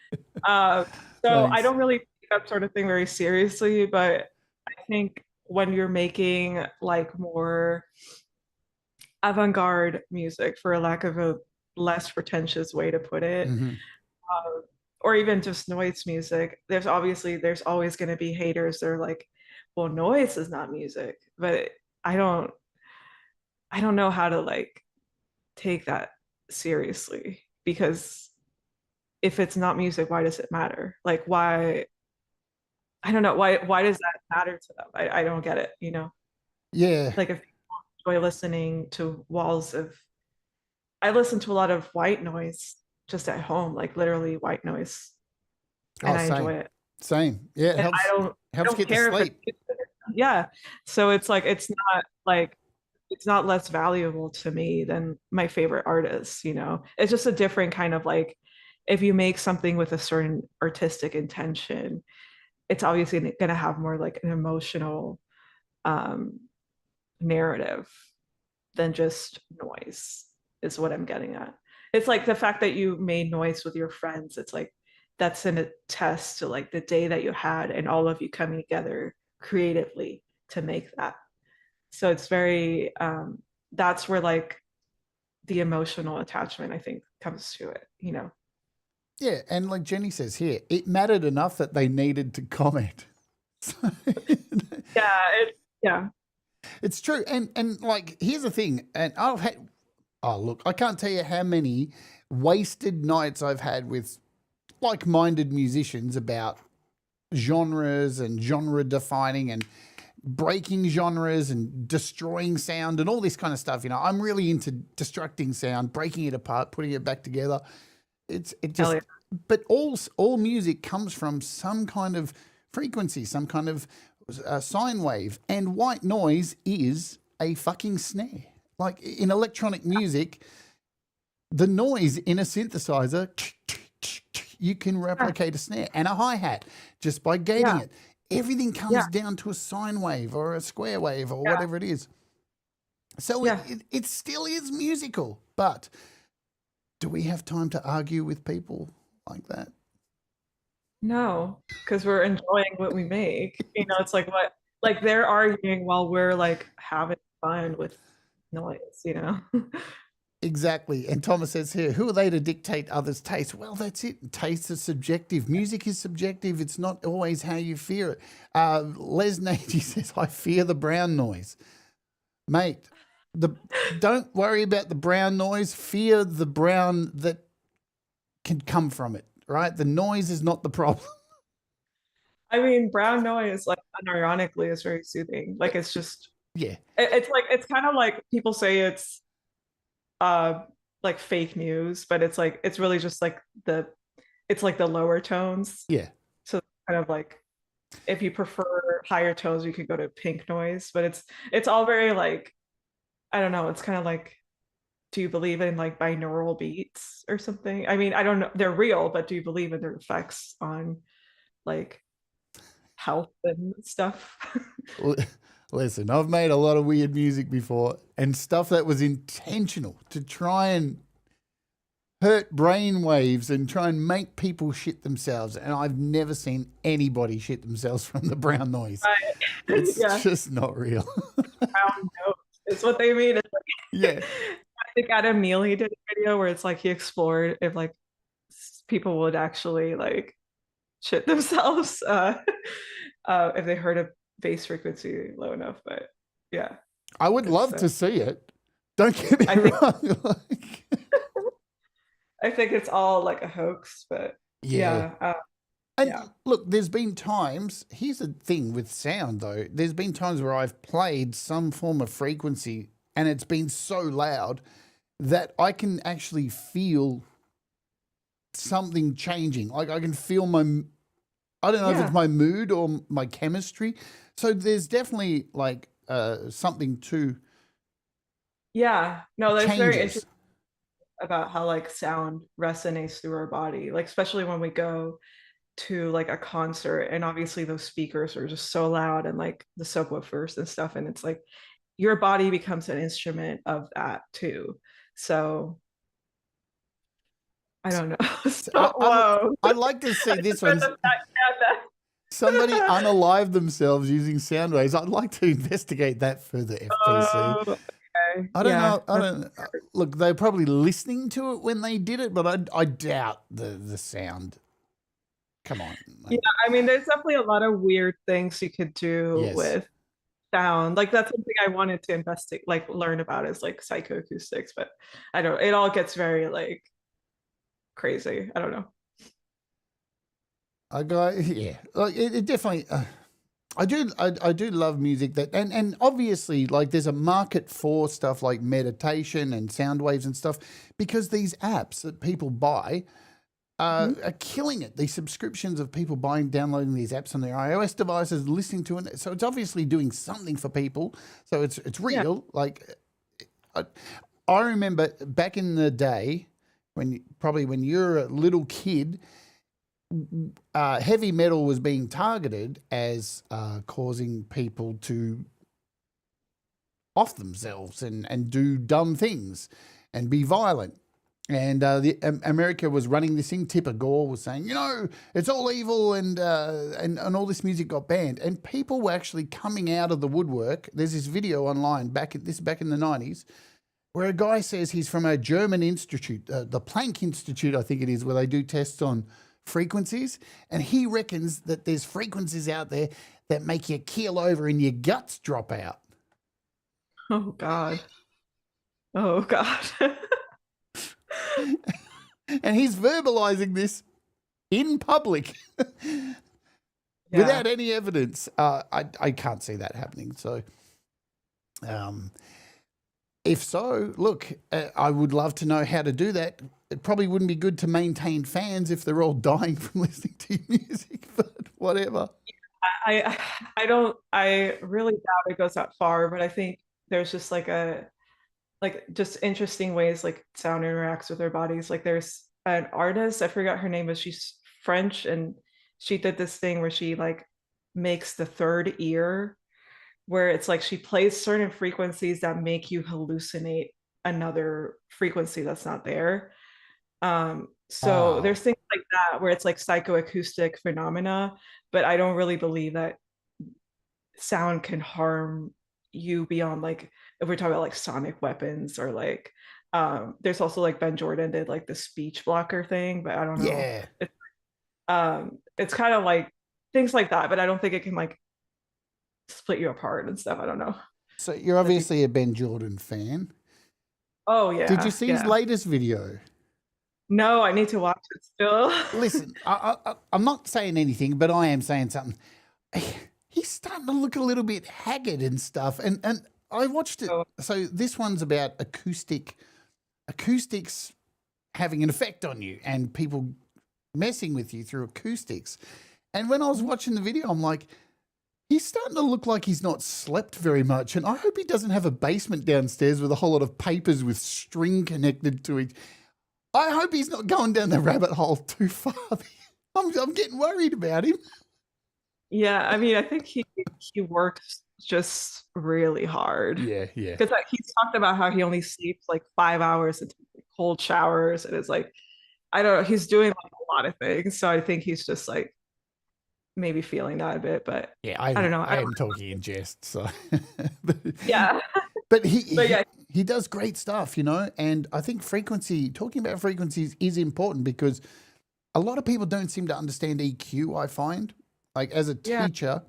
Speaker 2: So I don't really take that sort of thing very seriously, but I think when you're making like more avant-garde music, for a lack of a less pretentious way to put it, or even just noise music, there's always going to be haters. They're like, well, noise is not music, but I don't know how to like take that seriously, because if it's not music, why does it matter? Like, why? I don't know. Why does that matter to them? I don't get it, you know?
Speaker 1: Yeah.
Speaker 2: Like if people enjoy listening to walls of, I listen to a lot of white noise just at home, like literally white noise. And I enjoy it.
Speaker 1: Same. Yeah, it helps,
Speaker 2: I don't
Speaker 1: get
Speaker 2: care
Speaker 1: to sleep.
Speaker 2: Yeah. So it's like, it's not less valuable to me than my favorite artists, you know? It's just a different kind of like, if you make something with a certain artistic intention, it's obviously going to have more like an emotional narrative than just noise, is what I'm getting at. It's like the fact that you made noise with your friends, it's like that's an attest to like the day that you had and all of you coming together creatively to make that. So it's very that's where like the emotional attachment, I think, comes to it, you know.
Speaker 1: Yeah, and like Jenny says here, it mattered enough that they needed to comment.
Speaker 2: Yeah,
Speaker 1: it's true. And like, here's the thing, and look, I can't tell you how many wasted nights I've had with like-minded musicians about genres and genre defining and breaking genres and destroying sound and all this kind of stuff. You know, I'm really into destructing sound, breaking it apart, putting it back together. But all music comes from some kind of frequency, some kind of sine wave, and white noise is a fucking snare. Like in electronic music, the noise in a synthesizer, you can replicate a snare and a hi-hat just by gating it. Everything comes down to a sine wave or a square wave or whatever it is. So it still is musical, but do we have time to argue with people like that?
Speaker 2: No, because we're enjoying what we make. You know, it's like what, like they're arguing while we're like having fun with noise, you know?
Speaker 1: Exactly. And Thomas says here, who are they to dictate others' taste? Well, that's it. Taste is subjective. Music is subjective. It's not always how you fear it. Les Nagy says, I fear the brown noise. Mate, don't worry about the brown noise. Fear the brown that can come from it, right? The noise is not the problem.
Speaker 2: I mean, brown noise, like unironically, is very soothing. Like it's just,
Speaker 1: Yeah.
Speaker 2: it's like it's kind of like people say it's uh like fake news, but it's like it's really just like it's like the lower tones.
Speaker 1: Yeah.
Speaker 2: So kind of like if you prefer higher tones, you could go to pink noise, but it's all very like I don't know, it's kind of like do you believe in like binaural beats or something? I mean, I don't know, they're real, but do you believe in their effects on like health and stuff?
Speaker 1: Listen, I've made a lot of weird music before and stuff that was intentional to try and hurt brain waves and try and make people shit themselves. And I've never seen anybody shit themselves from the brown noise.
Speaker 2: Right.
Speaker 1: It's
Speaker 2: Yeah,
Speaker 1: just not real.
Speaker 2: brown notes. It's what they mean. It's like
Speaker 1: Yeah.
Speaker 2: I think Adam Neely did a video where it's like he explored if like people would actually like shit themselves if they heard a bass frequency low enough. But yeah,
Speaker 1: I would love to see it. Don't get me
Speaker 2: I think
Speaker 1: wrong. Like,
Speaker 2: I think it's all like a hoax, but
Speaker 1: yeah.
Speaker 2: yeah,
Speaker 1: And
Speaker 2: yeah.
Speaker 1: look, there's been times, here's the thing with sound though, there's been times where I've played some form of frequency and it's been so loud that I can actually feel something changing. Like I can feel I don't know if
Speaker 2: Yeah.
Speaker 1: it's my mood or my chemistry. So there's definitely like something to
Speaker 2: Yeah, no, that's very
Speaker 1: changes.
Speaker 2: interesting about how like sound resonates through our body, like especially when we go to like a concert and obviously those speakers are just so loud and like the subwoofers and stuff, and it's like your body becomes an instrument of that too. So I don't know. So, whoa.
Speaker 1: I'd like to see this one.
Speaker 2: Yeah,
Speaker 1: Somebody unalive themselves using sound waves. I'd like to investigate that further, FPC.
Speaker 2: oh, okay.
Speaker 1: I don't
Speaker 2: Yeah,
Speaker 1: know. I don't look. They're probably listening to it when they did it, but I doubt the sound. Come on.
Speaker 2: yeah, I mean, there's definitely a lot of weird things you could do
Speaker 1: Yes.
Speaker 2: with sound. Like that's something I wanted to investigate, like learn about is like psychoacoustics, but I don't, it all gets very like crazy. I don't know.
Speaker 1: I got yeah. Like it definitely. I do love music that and obviously like there's a market for stuff like meditation and sound waves and stuff because these apps that people buy are killing it. These subscriptions of people downloading these apps on their iOS devices, listening to it. So it's obviously doing something for people. So it's real.
Speaker 2: Yeah.
Speaker 1: Like I remember back in the day when you're a little kid, heavy metal was being targeted as causing people to off themselves and do dumb things and be violent. And America was running this thing. Tipper Gore was saying, it's all evil, and all this music got banned. And people were actually coming out of the woodwork. There's this video online back in the 90s where a guy says he's from a German institute, the Planck Institute, I think it is, where they do tests on frequencies, and he reckons that there's frequencies out there that make you keel over and your guts drop out.
Speaker 2: Oh God. Oh God.
Speaker 1: And he's verbalizing this in public without any evidence. I can't see that happening. So if so, look, I would love to know how to do that. It probably wouldn't be good to maintain fans if they're all dying from listening to your music, but whatever.
Speaker 2: I really doubt it goes that far, but I think there's just like just interesting ways like sound interacts with our bodies. Like there's an artist, I forgot her name, but she's French, and she did this thing where she like makes the third ear, where it's like she plays certain frequencies that make you hallucinate another frequency that's not there. So there's things like that where it's like psychoacoustic phenomena, but I don't really believe that sound can harm you beyond like if we're talking about like sonic weapons or like there's also like Ben Jordan did like the speech blocker thing, but I don't know.
Speaker 1: Yeah.
Speaker 2: It's kind of like things like that, but I don't think it can like split you apart and stuff. I don't know.
Speaker 1: So you're obviously a Ben Jordan fan.
Speaker 2: Oh yeah.
Speaker 1: Did you see his latest video?
Speaker 2: No, I need to watch it still.
Speaker 1: Listen, I'm not saying anything, but I am saying something. He's starting to look a little bit haggard and stuff. And I watched it.
Speaker 2: Oh,
Speaker 1: So this one's about acoustics having an effect on you and people messing with you through acoustics. And when I was watching the video, I'm like, he's starting to look like he's not slept very much. And I hope he doesn't have a basement downstairs with a whole lot of papers with string connected to it. I hope he's not going down the rabbit hole too far. I'm getting worried about him.
Speaker 2: yeah, I mean, I think he works just really hard
Speaker 1: Yeah.
Speaker 2: because he's talked about how he only sleeps like 5 hours and takes cold showers, and it's like I don't know, he's doing like a lot of things. So I think he's just like maybe feeling that a bit, but
Speaker 1: Yeah,
Speaker 2: I don't know.
Speaker 1: I am talking in jest. So, but,
Speaker 2: Yeah,
Speaker 1: but
Speaker 2: but yeah,
Speaker 1: he does great stuff, And I think talking about frequencies is important because a lot of people don't seem to understand EQ. I find, like as a
Speaker 2: yeah,
Speaker 1: teacher,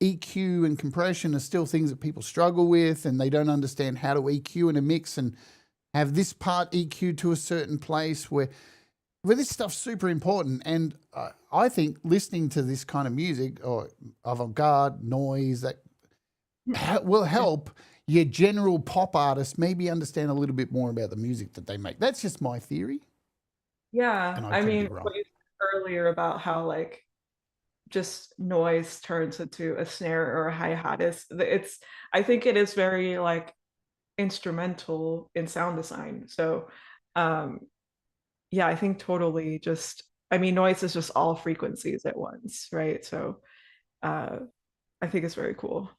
Speaker 1: EQ and compression are still things that people struggle with, and they don't understand how to EQ in a mix and have this part EQ to a certain place where this stuff's super important. And I think listening to this kind of music or avant-garde noise that will help your general pop artist maybe understand a little bit more about the music that they make. That's just my theory,
Speaker 2: yeah.
Speaker 1: and I
Speaker 2: I
Speaker 1: could be
Speaker 2: mean,
Speaker 1: wrong.
Speaker 2: what you said earlier about how like just noise turns into a snare or a hi-hat is it's I think it is very like instrumental in sound design. So um yeah, I think totally just I mean noise is just all frequencies at once, right? So uh I think it's very cool.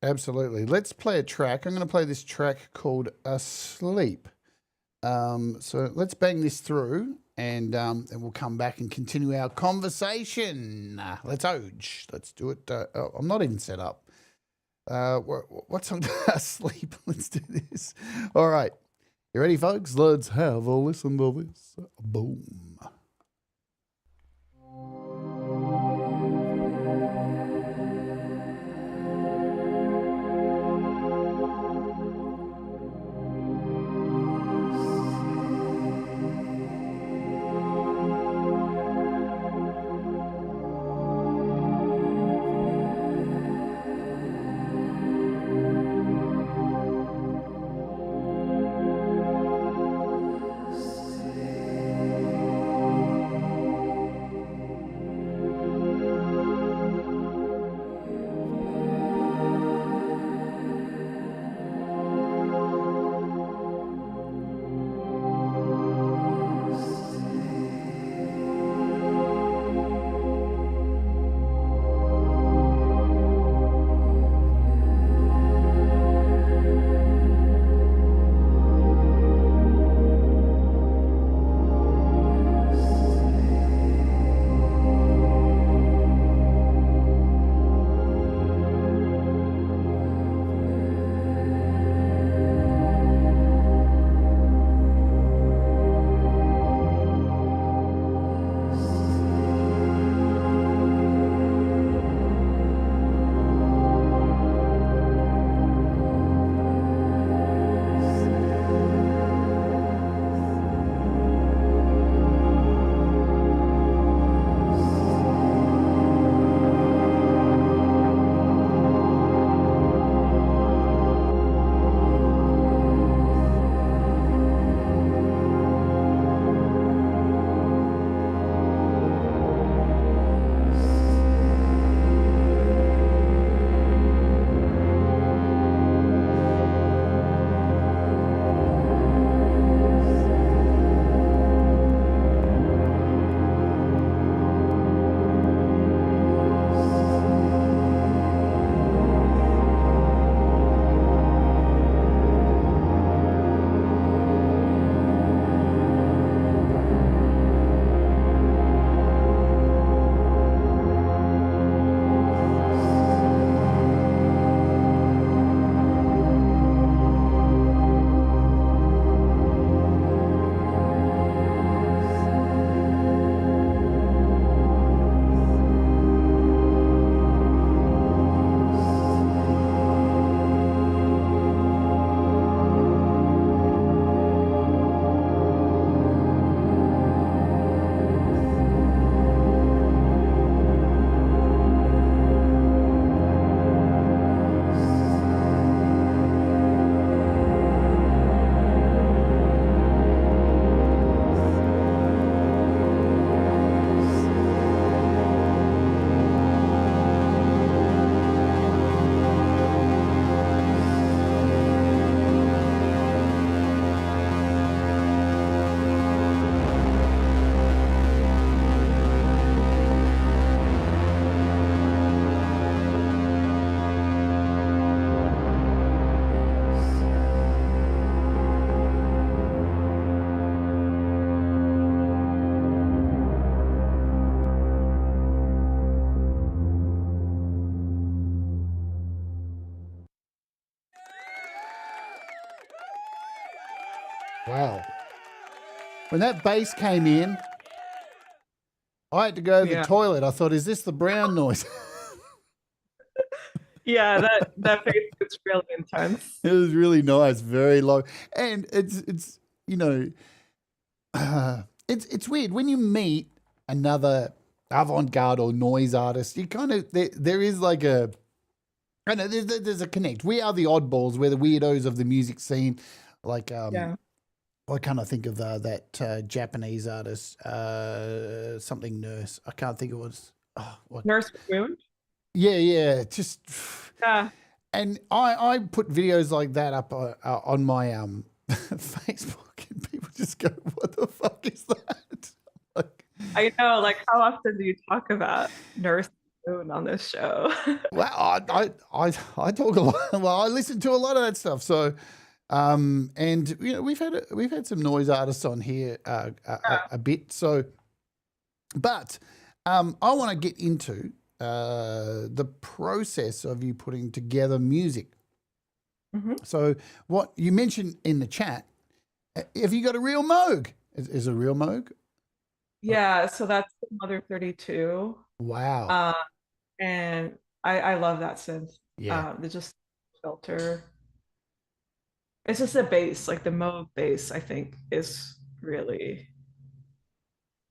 Speaker 1: Absolutely. Let's play a track. I'm going to play this track called Asleep. So let's bang this through and we'll come back and continue our conversation. Let's Oge. Let's do it. I'm not even set up. What's on Asleep? Let's do this. All right. You ready, folks? Let's have a listen to this. Boom. Wow. When that bass came in, I had to go to the toilet. I thought, is this the brown noise?
Speaker 2: Yeah, that phase is really intense.
Speaker 1: It was really nice, very low. And it's you know, it's weird when you meet another avant-garde or noise artist. You kind of there is like a I know there's a connect. We are the oddballs. We're the weirdos of the music scene. Like I can't think of that Japanese artist, something Nurse. I can't think it was.
Speaker 2: Nurse Wound.
Speaker 1: Yeah, just.
Speaker 2: Yeah.
Speaker 1: And I put videos like that up on my Facebook, and people just go, "What the fuck is that?" Like,
Speaker 2: I know. Like, how often do you talk about Nurse Wound on this show?
Speaker 1: well, I talk a lot. Well, I listen to a lot of that stuff. So, and we've had some noise artists on here a bit. So, but I want to get into the process of you putting together music.
Speaker 2: Mm-hmm.
Speaker 1: So what you mentioned in the chat, have you got a real Moog? Is a real Moog?
Speaker 2: Yeah, so that's the Mother 32.
Speaker 1: Wow.
Speaker 2: And I love that synth.
Speaker 1: Yeah.
Speaker 2: The just filter. It's just the bass, like the Moog bass, I think is really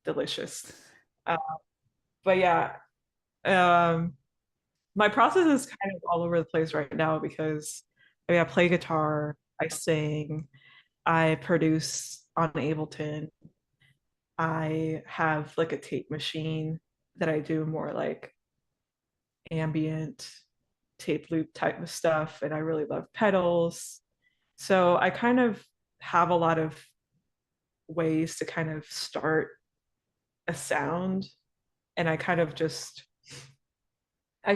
Speaker 2: delicious. But yeah, my process is kind of all over the place right now because I play guitar, I sing, I produce on Ableton. I have like a tape machine that I do more like ambient tape loop type of stuff, and I really love pedals. So I kind of have a lot of ways to kind of start a sound, and I kind of just I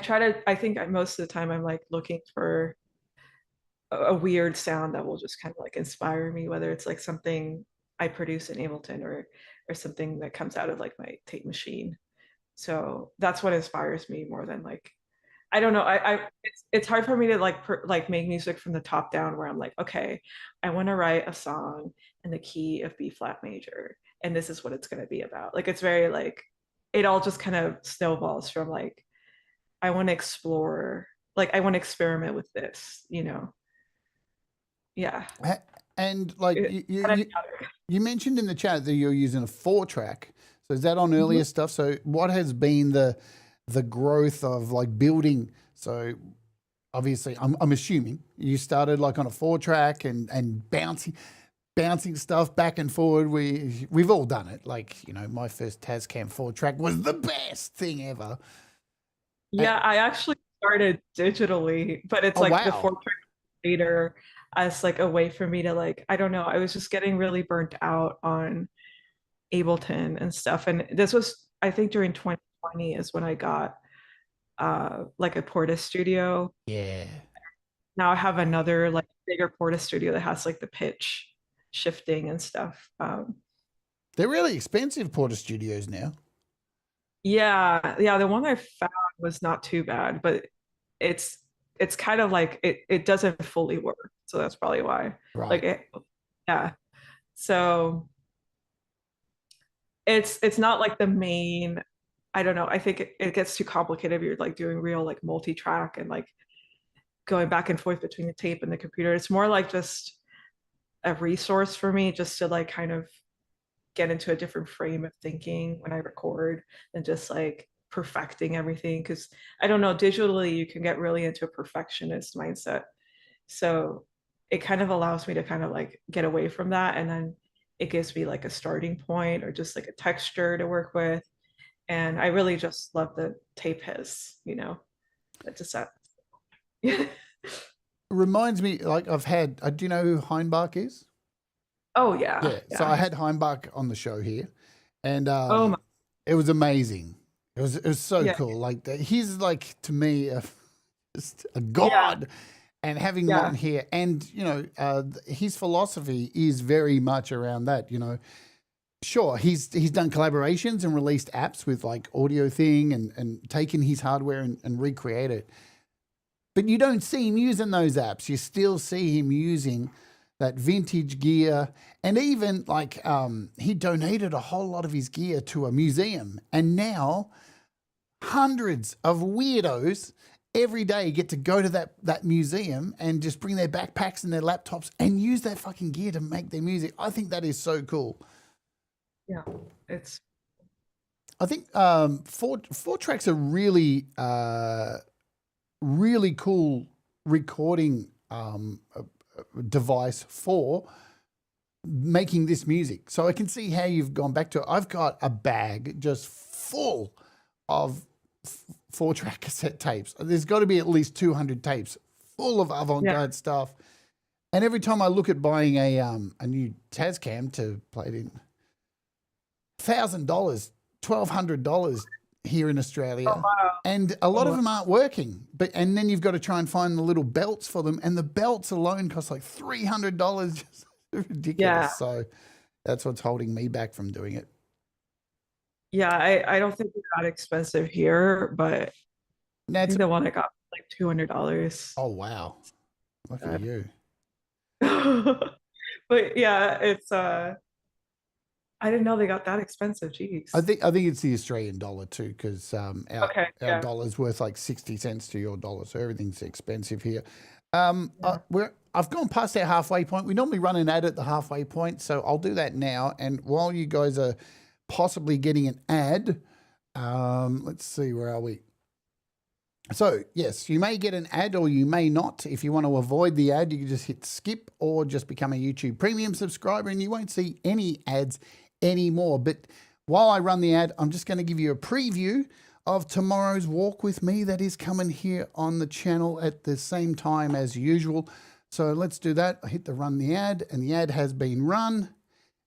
Speaker 2: think most of the time I'm like looking for a weird sound that will just kind of like inspire me, whether it's like something I produce in Ableton or something that comes out of like my tape machine. So that's what inspires me more than like I don't know. It's hard for me to like make music from the top down where I'm like, okay, I want to write a song in the key of B flat major, and this is what it's going to be about. Like it's very like it all just kind of snowballs from like I want to explore, like I want to experiment with this, Yeah.
Speaker 1: And like you mentioned in the chat that you're using a 4-track. So is that on earlier stuff? So what has been the growth of like building? So obviously I'm assuming you started like on a 4-track and bouncing stuff back and forward. We've all done it. Like, my first Tascam 4-track was the best thing ever.
Speaker 2: Yeah, I actually started digitally, but it's like the 4-track later as like a way for me to like, I don't know, I was just getting really burnt out on Ableton and stuff. And this was, I think during 2020 is when I got like a Porta Studio.
Speaker 1: Yeah.
Speaker 2: Now I have another like bigger Porta Studio that has like the pitch shifting and stuff.
Speaker 1: They're really expensive, Porta Studios now.
Speaker 2: Yeah, the one I found was not too bad, but it's kind of like it doesn't fully work, so that's probably why.
Speaker 1: Right.
Speaker 2: Yeah. So it's not like the main. I don't know. I think it gets too complicated if you're like doing real like multi-track and like going back and forth between the tape and the computer. It's more like just a resource for me just to like kind of get into a different frame of thinking when I record than just like perfecting everything. Because I don't know, digitally you can get really into a perfectionist mindset. So it kind of allows me to kind of like get away from that. And then it gives me like a starting point or just like a texture to work with. And I really just love the tape hiss, that just that.
Speaker 1: It reminds me, like I've had, do you know who Heinbach is?
Speaker 2: Oh yeah.
Speaker 1: So I had Heinbach on the show here, and
Speaker 2: Oh
Speaker 1: it was amazing. It was so cool. Like he's like to me just a god, and having him on here, and his philosophy is very much around that. Sure, he's done collaborations and released apps with like Audio Thing and taken his hardware and recreate it. But you don't see him using those apps. You still see him using that vintage gear, and even like he donated a whole lot of his gear to a museum, and now hundreds of weirdos every day get to go to that museum and just bring their backpacks and their laptops and use that fucking gear to make their music. I think that is so cool.
Speaker 2: Yeah, it's.
Speaker 1: I think four tracks are really really cool recording device for making this music. So I can see how you've gone back to it. I've got a bag just full of 4-track cassette tapes. There's got to be at least 200 tapes full of avant-garde stuff. And every time I look at buying a new Tascam to play it in, $1,000, $1,200 here in Australia.
Speaker 2: Oh, wow.
Speaker 1: And a lot of them aren't working. And then you've got to try and find the little belts for them. And the belts alone cost like $300. Just ridiculous. Yeah. So that's what's holding me back from doing it.
Speaker 2: Yeah, I don't think it's that expensive here, but I think the one I got was like $200.
Speaker 1: Oh, wow. Look at you.
Speaker 2: But yeah, it's I didn't know they got that expensive. Jeez.
Speaker 1: I think it's the Australian dollar too, because our dollar's worth like 60 cents to your dollar, so everything's expensive here. I've gone past our halfway point. We normally run an ad at the halfway point, so I'll do that now. And while you guys are possibly getting an ad, let's see, where are we? So yes, you may get an ad or you may not. If you want to avoid the ad, you can just hit skip or just become a YouTube Premium subscriber and you won't see any ads anymore. But while I run the ad, I'm just going to give you a preview of tomorrow's walk with me that is coming here on the channel at the same time as usual. So let's do that. I hit the run the ad, and the ad has been run.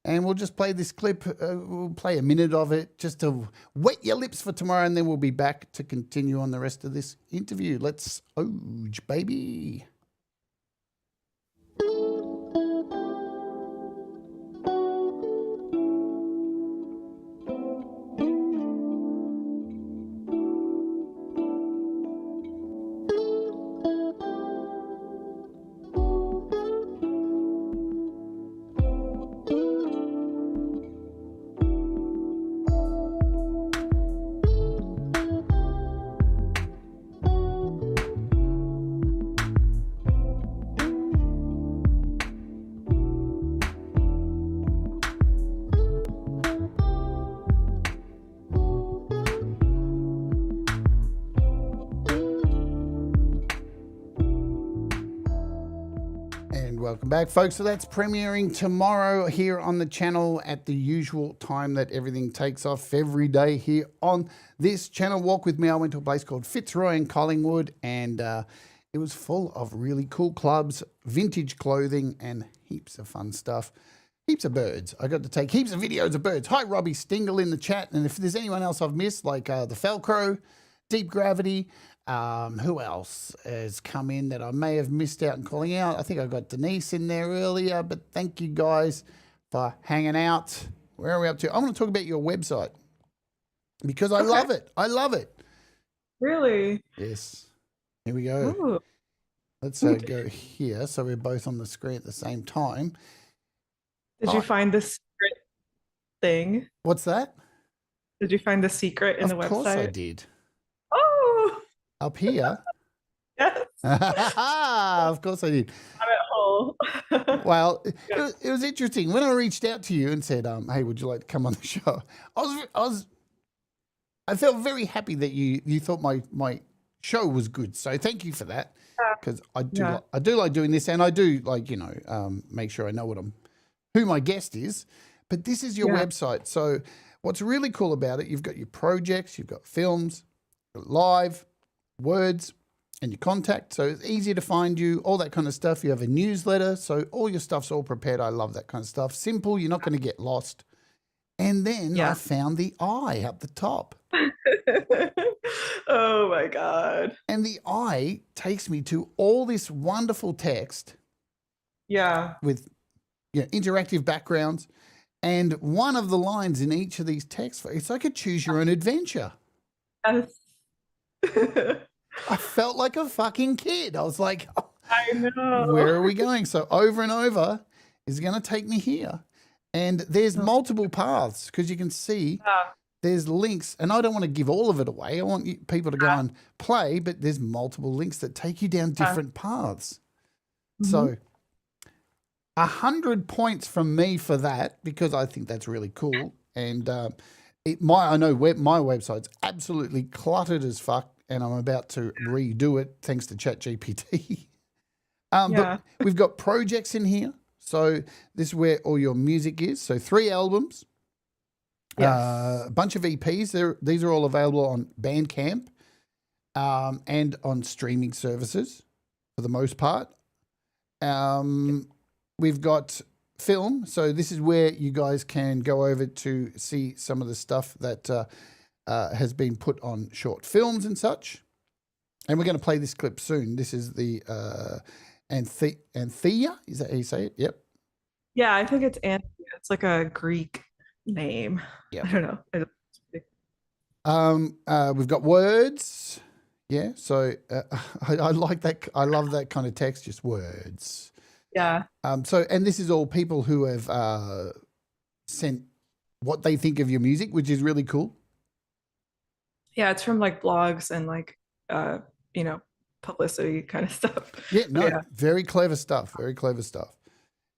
Speaker 1: And we'll just play this clip. We'll play a minute of it just to wet your lips for tomorrow, and then we'll be back to continue on the rest of this interview. Let's oge, baby. Welcome back, folks. So that's premiering tomorrow here on the channel at the usual time that everything takes off every day here on this channel. Walk with me. I went to a place called Fitzroy in Collingwood, and it was full of really cool clubs, vintage clothing, and heaps of fun stuff. Heaps of birds. I got to take heaps of videos of birds. Hi, Robbie Stingle in the chat. And if there's anyone else I've missed, like the Falcrow, Deep Gravity, who else has come in that I may have missed out and calling out? I think I got Denise in there earlier, but thank you guys for hanging out. Where are we up to? I want to talk about your website because I love it. I love it.
Speaker 2: Really?
Speaker 1: Yes. Here we go.
Speaker 2: Ooh.
Speaker 1: Let's go here so we're both on the screen at the same time.
Speaker 2: Did you find the secret thing?
Speaker 1: What's that?
Speaker 2: Did you find the secret in the website?
Speaker 1: Of course I did.
Speaker 2: Oh!
Speaker 1: Up here?
Speaker 2: Yes.
Speaker 1: Of course I did.
Speaker 2: I'm at home.
Speaker 1: Well, it was interesting. When I reached out to you and said, hey, would you like to come on the show? I felt very happy that you thought my show was good. So thank you for that. Because I do like doing this, and I do like, make sure I know who my guest is. But this is your website. So what's really cool about it, you've got your projects, you've got films, live, words, and your contact. So it's easy to find you, all that kind of stuff. You have a newsletter, so all your stuff's all prepared. I love that kind of stuff. Simple, you're not going to get lost. And then I found the eye up the top.
Speaker 2: Oh my God.
Speaker 1: And the eye takes me to all this wonderful text.
Speaker 2: Yeah.
Speaker 1: With interactive backgrounds. And one of the lines in each of these texts, it's like a choose your own adventure.
Speaker 2: Yes.
Speaker 1: I felt like a fucking kid. I was like,
Speaker 2: I know.
Speaker 1: Where are we going? So over and over is going to take me here. And there's
Speaker 2: Oh,
Speaker 1: multiple paths because you can see
Speaker 2: yeah.
Speaker 1: there's links. And I don't want to give all of it away. I want people to go and play, but there's multiple links that take you down different paths.
Speaker 2: Mhm.
Speaker 1: So 100 points from me for that because I think that's really cool. And I know my website's absolutely cluttered as fuck, and I'm about to redo it thanks to ChatGPT. But
Speaker 2: Yeah.
Speaker 1: we've got projects in here. So this is where all your music is. So 3 albums,
Speaker 2: Yes.
Speaker 1: a bunch of EPs. These are all available on Bandcamp and on streaming services for the most part. We've got film. So this is where you guys can go over to see some of the stuff that has been put on short films and such. And we're going to play this clip soon. This is the Anthea. Is that how you say it? Yep.
Speaker 2: Yeah, I think it's Anthea. It's like a Greek name.
Speaker 1: Yep.
Speaker 2: I don't know.
Speaker 1: We've got words. Yeah. So I like that. I love that kind of text, just words.
Speaker 2: Yeah.
Speaker 1: And this is all people who have sent what they think of your music, which is really cool.
Speaker 2: Yeah, it's from like blogs and like you know, publicity kind of stuff.
Speaker 1: Yeah, no,
Speaker 2: Yeah.
Speaker 1: very clever stuff. Very clever stuff.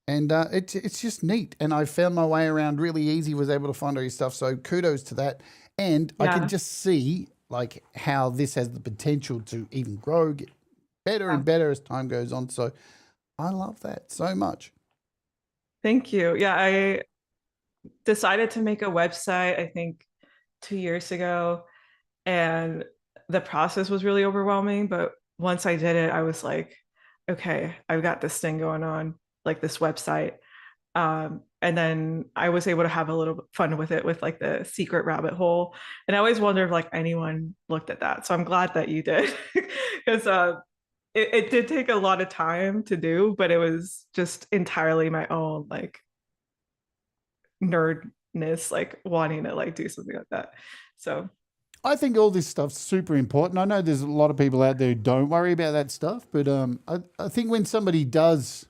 Speaker 1: And it's just neat. And I found my way around really easy, was able to find all your stuff. So kudos to that. And I can
Speaker 2: Yeah.
Speaker 1: just see like how this has the potential to even grow, get better
Speaker 2: Yeah.
Speaker 1: and better as time goes on. So I love that so much.
Speaker 2: Thank you. Yeah, I decided to make a website, I think 2 years ago, and the process was really overwhelming. But once I did it, I was like, okay, I've got this thing going on, like this website. And then I was able to have a little fun with it with like the secret rabbit hole. And I always wondered if like anyone looked at that. So I'm glad that you did because it did take a lot of time to do, but it was just entirely my own like nerdness, like wanting to like do something like that. So
Speaker 1: I think all this stuff's super important. I know there's a lot of people out there who don't worry about that stuff, but I think when somebody does,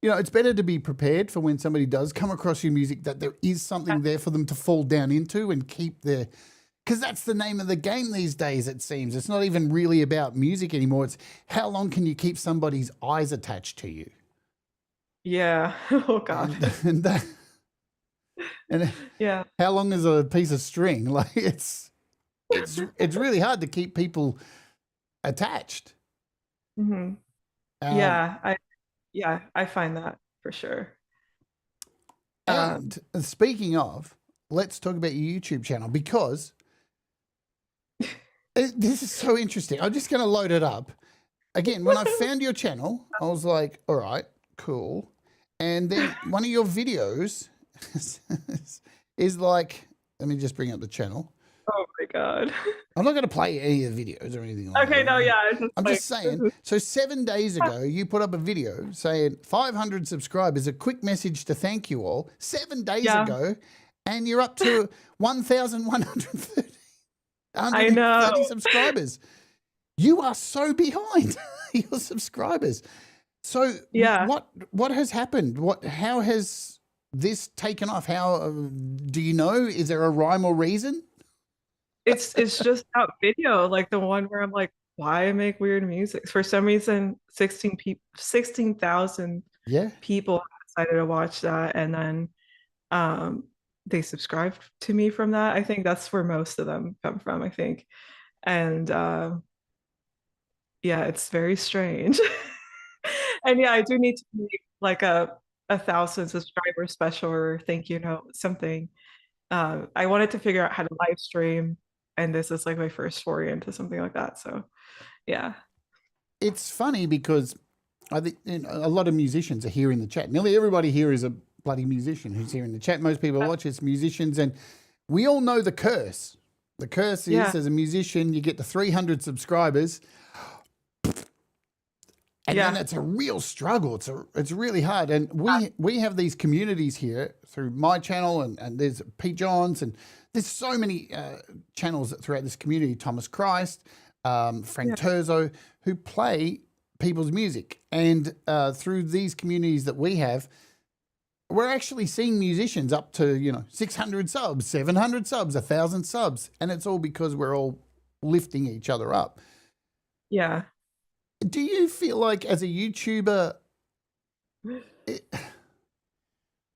Speaker 1: it's better to be prepared for when somebody does come across your music, that there is something there for them to fall down into and keep their, because that's the name of the game these days, it seems. It's not even really about music anymore. It's how long can you keep somebody's eyes attached to you?
Speaker 2: yeah. Oh God.
Speaker 1: And
Speaker 2: Yeah.
Speaker 1: how long is a piece of string? Like it's really hard to keep people attached.
Speaker 2: Hmm. Yeah, I find that for sure.
Speaker 1: And speaking of, let's talk about your YouTube channel because this is so interesting. I'm just going to load it up. Again, when I found your channel, I was like, all right, cool. And then one of your videos is like, let me just bring up the channel.
Speaker 2: Oh my God.
Speaker 1: I'm not going to play any of the videos or anything like
Speaker 2: Okay,
Speaker 1: that.
Speaker 2: no, yeah.
Speaker 1: I'm just saying. So 7 days ago, you put up a video saying 500 subscribers, a quick message to thank you all. 7 days ago, and you're up to 1,130
Speaker 2: I know.
Speaker 1: subscribers. You are so behind your subscribers. So
Speaker 2: Yeah.
Speaker 1: what has happened? How has this taken off? How do you know? Is there a rhyme or reason?
Speaker 2: It's just that video, like the one where I'm like, why make weird music? For some reason, 16,000 people decided to watch that, and then they subscribed to me from that. I think that's where most of them come from, I think. And yeah, it's very strange. And yeah, I do need to make like a 1,000 subscriber special or thank you note, something. I wanted to figure out how to live stream, and this is like my first foray into something like that. So yeah.
Speaker 1: It's funny because I think a lot of musicians are here in the chat. Nearly everybody here is a bloody musician who's here in the chat. Most people watch it's musicians, and we all know the curse. The curse is, as a musician, you get to 300 subscribers, and then it's a real struggle. It's really hard. And we have these communities here through my channel, and there's Pete Johns, and there's so many channels throughout this community. Thomas Christ, Frank Terzo, who play people's music. And through these communities that we have, we're actually seeing musicians up to, 600 subs, 700 subs, 1,000 subs. And it's all because we're all lifting each other up.
Speaker 2: Yeah.
Speaker 1: Do you feel like as a YouTuber, that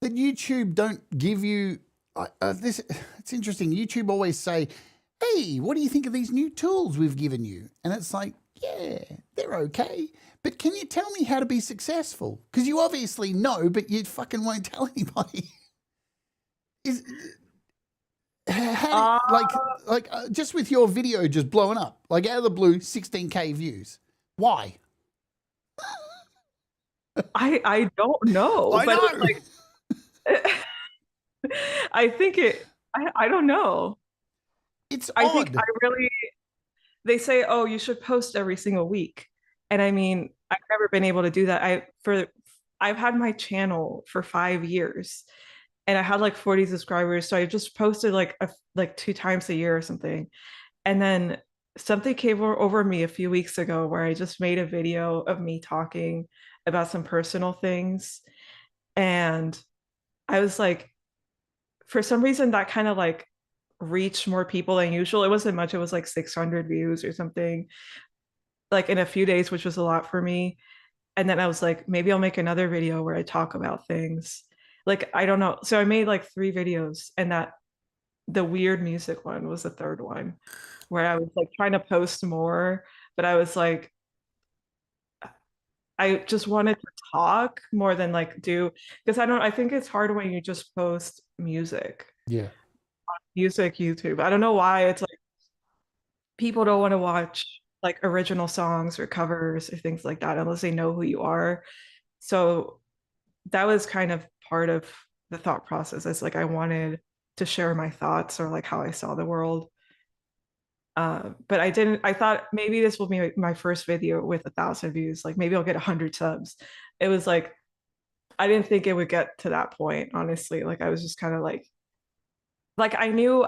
Speaker 1: YouTube don't give you this? It's interesting. YouTube always say, hey, what do you think of these new tools we've given you? And it's like, yeah, they're okay. But can you tell me how to be successful? Because you obviously know, but you fucking won't tell anybody. Just with your video just blowing up, like out of the blue, 16K views. Why?
Speaker 2: I don't know.
Speaker 1: I know.
Speaker 2: Like, I think I don't know.
Speaker 1: It's
Speaker 2: I
Speaker 1: odd.
Speaker 2: think they say, oh, you should post every single week. And I mean, I've never been able to do that. I've had my channel for 5 years and I had like 40 subscribers. So I just posted like 2 times a year or something. And then something came over me a few weeks ago where I just made a video of me talking about some personal things. And I was like, for some reason that kind of like reached more people than usual. It wasn't much. It was like 600 views or something, like in a few days, which was a lot for me. And then I was like, maybe I'll make another video where I talk about things. Like, I don't know. So I made like 3 videos, and the weird music one was the third one, where I was like trying to post more, but I was like, I just wanted to talk more than like do, because I think it's hard when you just post music.
Speaker 1: Yeah.
Speaker 2: Music YouTube. I don't know why it's like people don't want to watch like original songs or covers or things like that unless they know who you are. So that was kind of part of the thought process. It's like I wanted to share my thoughts or like how I saw the world. But I didn't. I thought maybe this will be my first video with 1,000 views. Like maybe I'll get 100 subs. It was like I didn't think it would get to that point. Honestly, like I was just kind of like I knew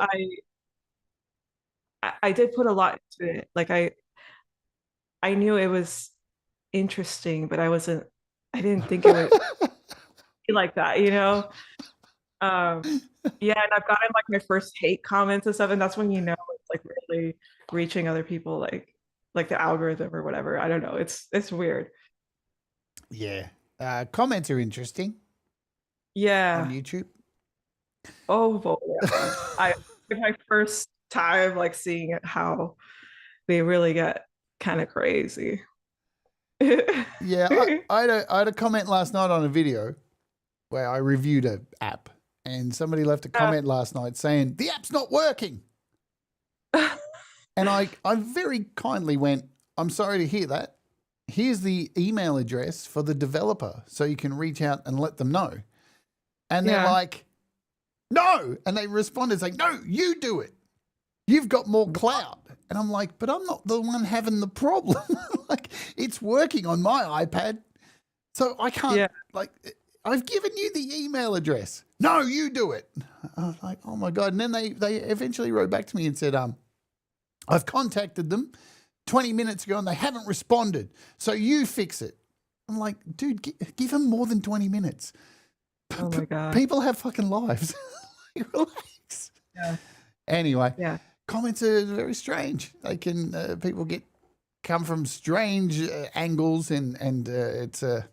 Speaker 2: I did put a lot into it. Like I knew it was interesting, but I didn't think it would be like that, you know? Yeah, and I've gotten like my first hate comments and stuff, and that's when you know it's like really reaching other people, like the algorithm or whatever. I don't know. It's weird.
Speaker 1: Yeah. Comments are interesting
Speaker 2: Yeah.
Speaker 1: on YouTube.
Speaker 2: Oh boy. Yeah. My first time like seeing it, how they really get kind of crazy.
Speaker 1: Yeah, I had a comment last night on a video where I reviewed an app, and somebody left a comment last night saying, the app's not working. And I very kindly went, I'm sorry to hear that. Here's the email address for the developer so you can reach out and let them know. And they're like, no. And they responded saying, no, you do it. You've got more clout. And I'm like, but I'm not the one having the problem. Like, it's working on my iPad. So I can't, like, I've given you the email address. No, you do it. I was like, oh my God. And then they eventually wrote back to me and said, I've contacted them 20 minutes ago and they haven't responded. So you fix it. I'm like, dude, give them more than 20 minutes.
Speaker 2: Oh my God.
Speaker 1: People have fucking lives. Relax.
Speaker 2: Yeah.
Speaker 1: Anyway.
Speaker 2: Yeah.
Speaker 1: Comments are very strange. They can people come from strange angles, and it's a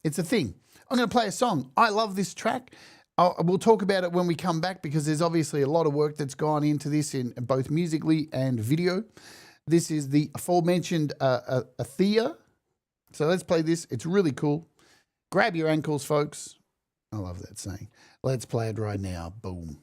Speaker 1: thing. I'm going to play a song. I love this track. We'll talk about it when we come back because there's obviously a lot of work that's gone into this in both musically and video. This is the aforementioned Athea. So let's play this. It's really cool. Grab your ankles, folks. I love that saying. Let's play it right now. Boom.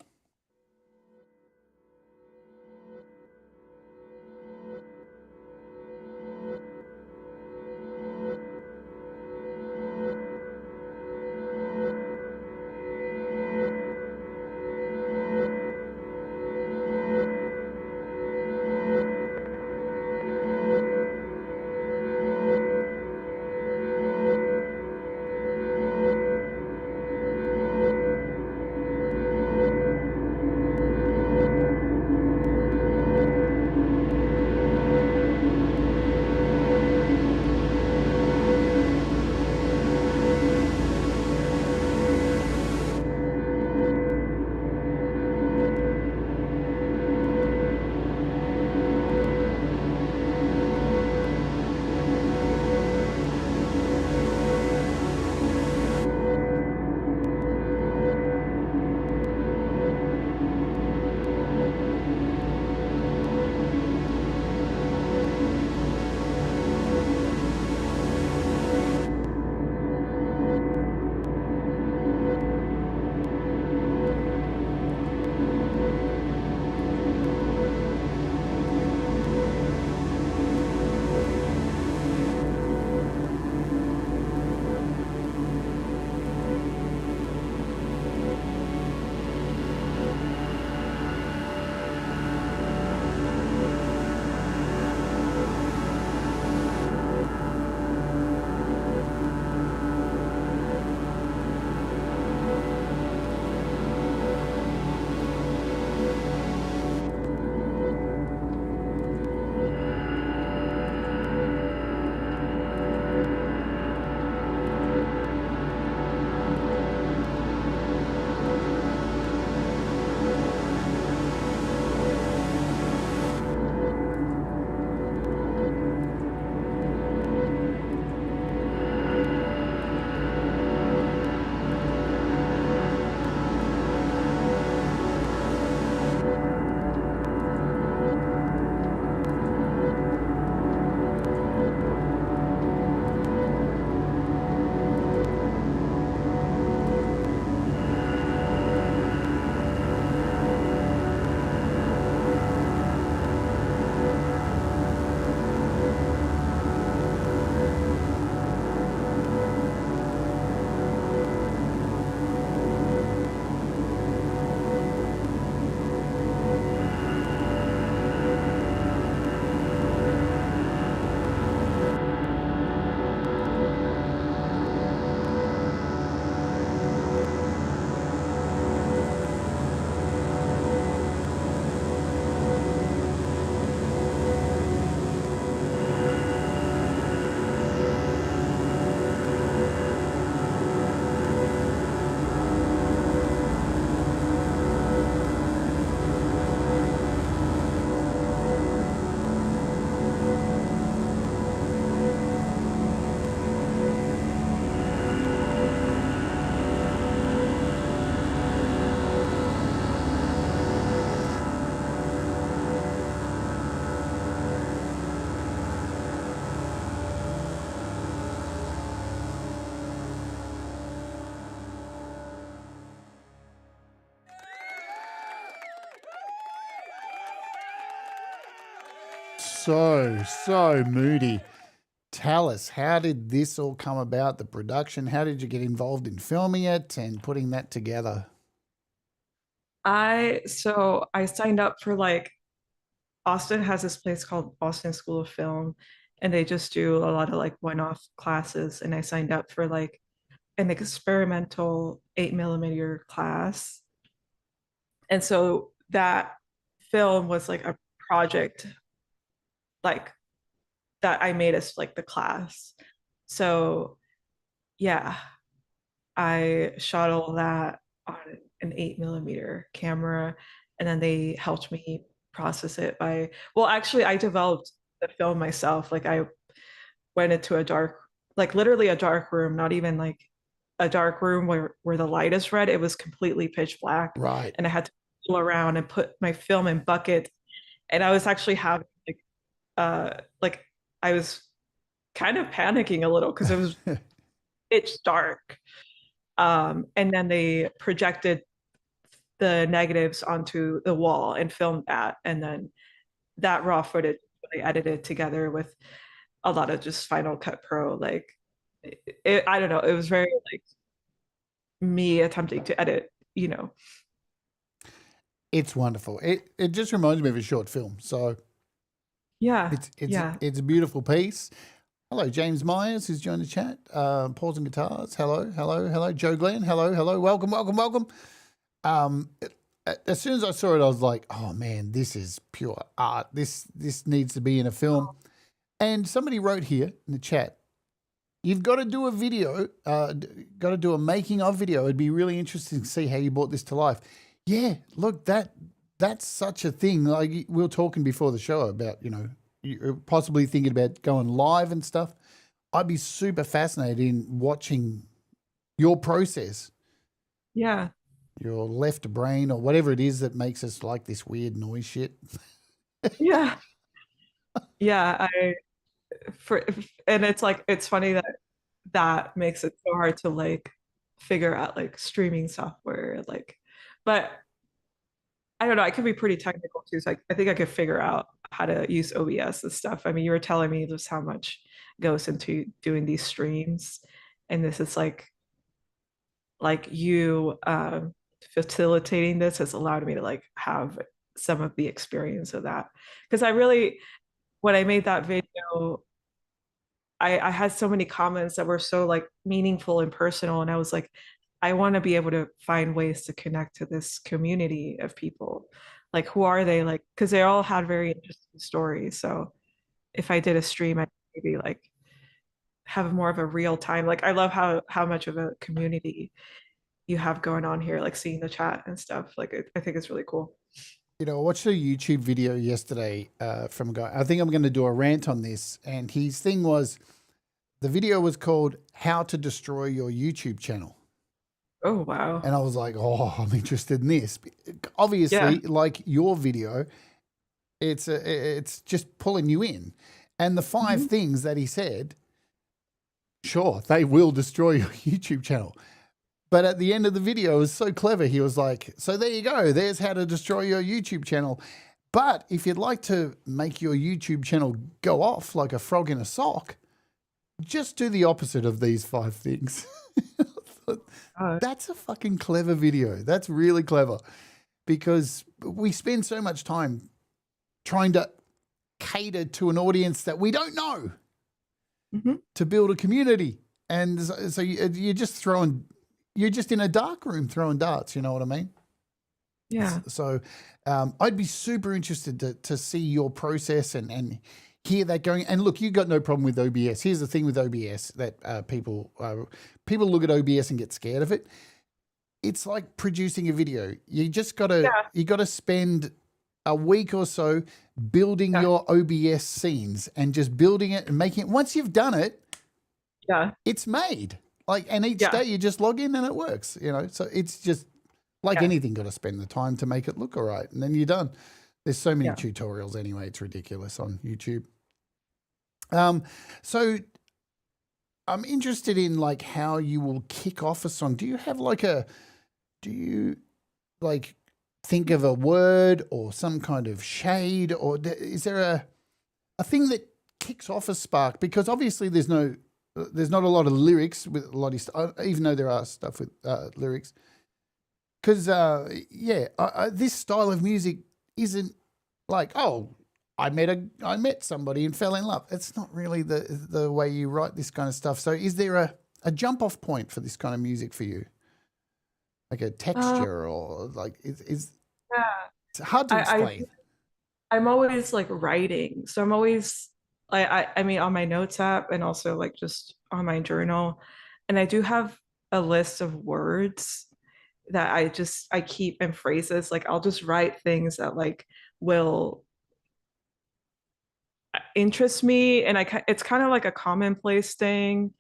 Speaker 1: so moody. Tell us, how did this all come about, the production? How did you get involved in filming it and putting that together?
Speaker 2: I signed up for like Austin has this place called Austin School of Film, and they just do a lot of like one-off classes. And I signed up for like an experimental 8 millimeter class. And so that film was like a project like that I made as like the class. So yeah, I shot all that on an 8 millimeter camera, and then they helped me process it by, well, actually, I developed the film myself. Like, I went into a dark, like literally a dark room, not even like a dark room where the light is red. It was completely pitch black.
Speaker 1: Right.
Speaker 2: And I had to pull around and put my film in buckets. And I was actually having like I was kind of panicking a little because it was pitch dark. And then they projected the negatives onto the wall and filmed that. And then that raw footage they edited together with a lot of just Final Cut Pro. Like, I don't know, it was very like me attempting to edit, you know.
Speaker 1: It's wonderful. It just reminds me of a short film. So
Speaker 2: Yeah.
Speaker 1: it's a beautiful piece. Hello, James Myers, who's joined the chat. Paws and Guitars. Hello. Joe Glenn. Hello. Welcome. As soon as I saw it, I was like, oh man, this is pure art. This needs to be in a film. And somebody wrote here in the chat, you've got to do a video, got to do a making of video. It'd be really interesting to see how you brought this to life. Yeah, look, that's such a thing. Like, we were talking before the show about, you know, you're possibly thinking about going live and stuff. I'd be super fascinated in watching your process.
Speaker 2: Yeah.
Speaker 1: Your left brain or whatever it is that makes us like this weird noise shit.
Speaker 2: Yeah. Yeah. And it's like, it's funny that makes it so hard to like figure out like streaming software, like, but I don't know, I could be pretty technical too. So I think I could figure out how to use OBS and stuff. I mean, you were telling me just how much goes into doing these streams, and this is like you facilitating this has allowed me to like have some of the experience of that. Because I really, when I made that video, I had so many comments that were so like meaningful and personal, and I was like, I want to be able to find ways to connect to this community of people. Like, who are they? Like, because they all had very interesting stories. So if I did a stream, I'd maybe like have more of a real time. Like, I love how much of a community you have going on here, like seeing the chat and stuff. Like, I think it's really cool.
Speaker 1: You know, I watched a YouTube video yesterday from a guy. I think I'm going to do a rant on this. And his thing was, the video was called How to Destroy Your YouTube Channel.
Speaker 2: Oh, wow.
Speaker 1: And I was like, oh, I'm interested in this. Obviously, like your video, it's just pulling you in. And the 5 things that he said, sure, they will destroy your YouTube channel. But at the end of the video, it was so clever. He was like, so there you go. There's how to destroy your YouTube channel. But if you'd like to make your YouTube channel go off like a frog in a sock, just do the opposite of these 5 things. That's a fucking clever video. That's really clever, because we spend so much time trying to cater to an audience that we don't know to build a community. And so you're just in a dark room throwing darts. You know what I mean?
Speaker 2: Yeah.
Speaker 1: So I'd be super interested to see your process and hear that going. And look, you got no problem with OBS. Here's the thing with OBS that people look at OBS and get scared of it. It's like producing a video. You just gotta spend a week or so building your OBS scenes and just building it and making it. Once you've done it, it's made. Like, and each day you just log in and it works. You know, so it's just like anything. Got to spend the time to make it look all right, and then you're done. There's so many tutorials anyway. It's ridiculous on YouTube. So I'm interested in like how you will kick off a song. Do you think of a word or some kind of shade, or is there a thing that kicks off a spark, because obviously there's not a lot of lyrics with a lot of stuff, even though there are stuff with lyrics. Because this style of music isn't like, oh, I met somebody and fell in love. It's not really the way you write this kind of stuff. So is there a jump off point for this kind of music for you? Like a texture, or like is
Speaker 2: Yeah,
Speaker 1: it's hard to explain.
Speaker 2: I'm always like writing. So I'm always I mean on my notes app and also like just on my journal. And I do have a list of words that I keep and phrases. Like I'll just write things that like will interest me. And it's kind of like a commonplace thing,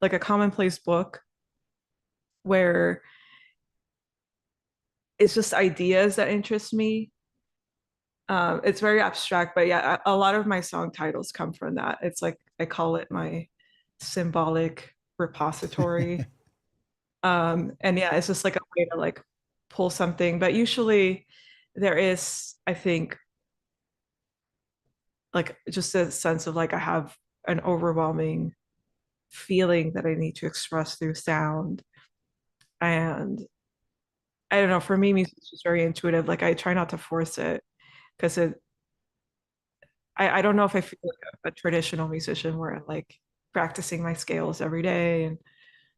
Speaker 2: like a commonplace book where it's just ideas that interest me. It's very abstract, but yeah, a lot of my song titles come from that. It's like I call it my symbolic repository. And yeah, it's just like a way to like pull something. But usually there is, I think, like just a sense of like I have an overwhelming feeling that I need to express through sound. And I don't know, for me, music is just very intuitive. Like I try not to force it because I don't know if I feel like a traditional musician where I'm like practicing my scales every day. And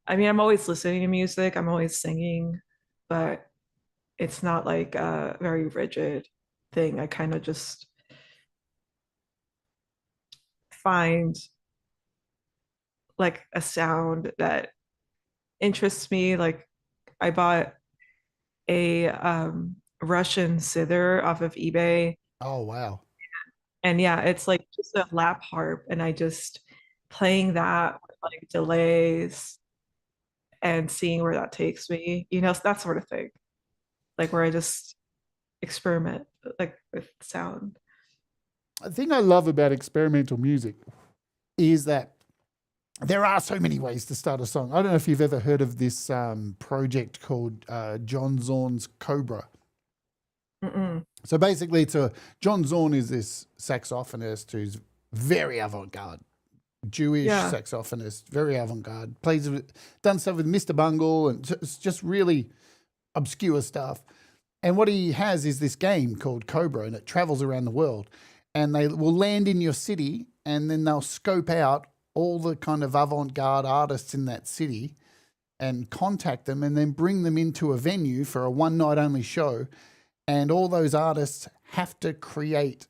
Speaker 2: I mean, I'm always listening to music, I'm always singing, but it's not like a very rigid thing. I kind of just find like a sound that interests me. Like I bought a Russian zither off of eBay.
Speaker 1: Oh wow.
Speaker 2: And yeah, it's like just a lap harp, and I just playing that with like delays and seeing where that takes me, that sort of thing. Like where I just experiment like with sound.
Speaker 1: The thing I love about experimental music is that there are so many ways to start a song. I don't know if you've ever heard of this project called John Zorn's Cobra.
Speaker 2: Mm-mm.
Speaker 1: So basically, John Zorn is this saxophonist who's very avant-garde, Jewish
Speaker 2: Yeah.
Speaker 1: saxophonist, very avant-garde. Done stuff with Mr. Bungle, and it's just really obscure stuff. And what he has is this game called Cobra, and it travels around the world. And they will land in your city, and then they'll scope out all the kind of avant-garde artists in that city and contact them, and then bring them into a venue for a one-night only show. And all those artists have to create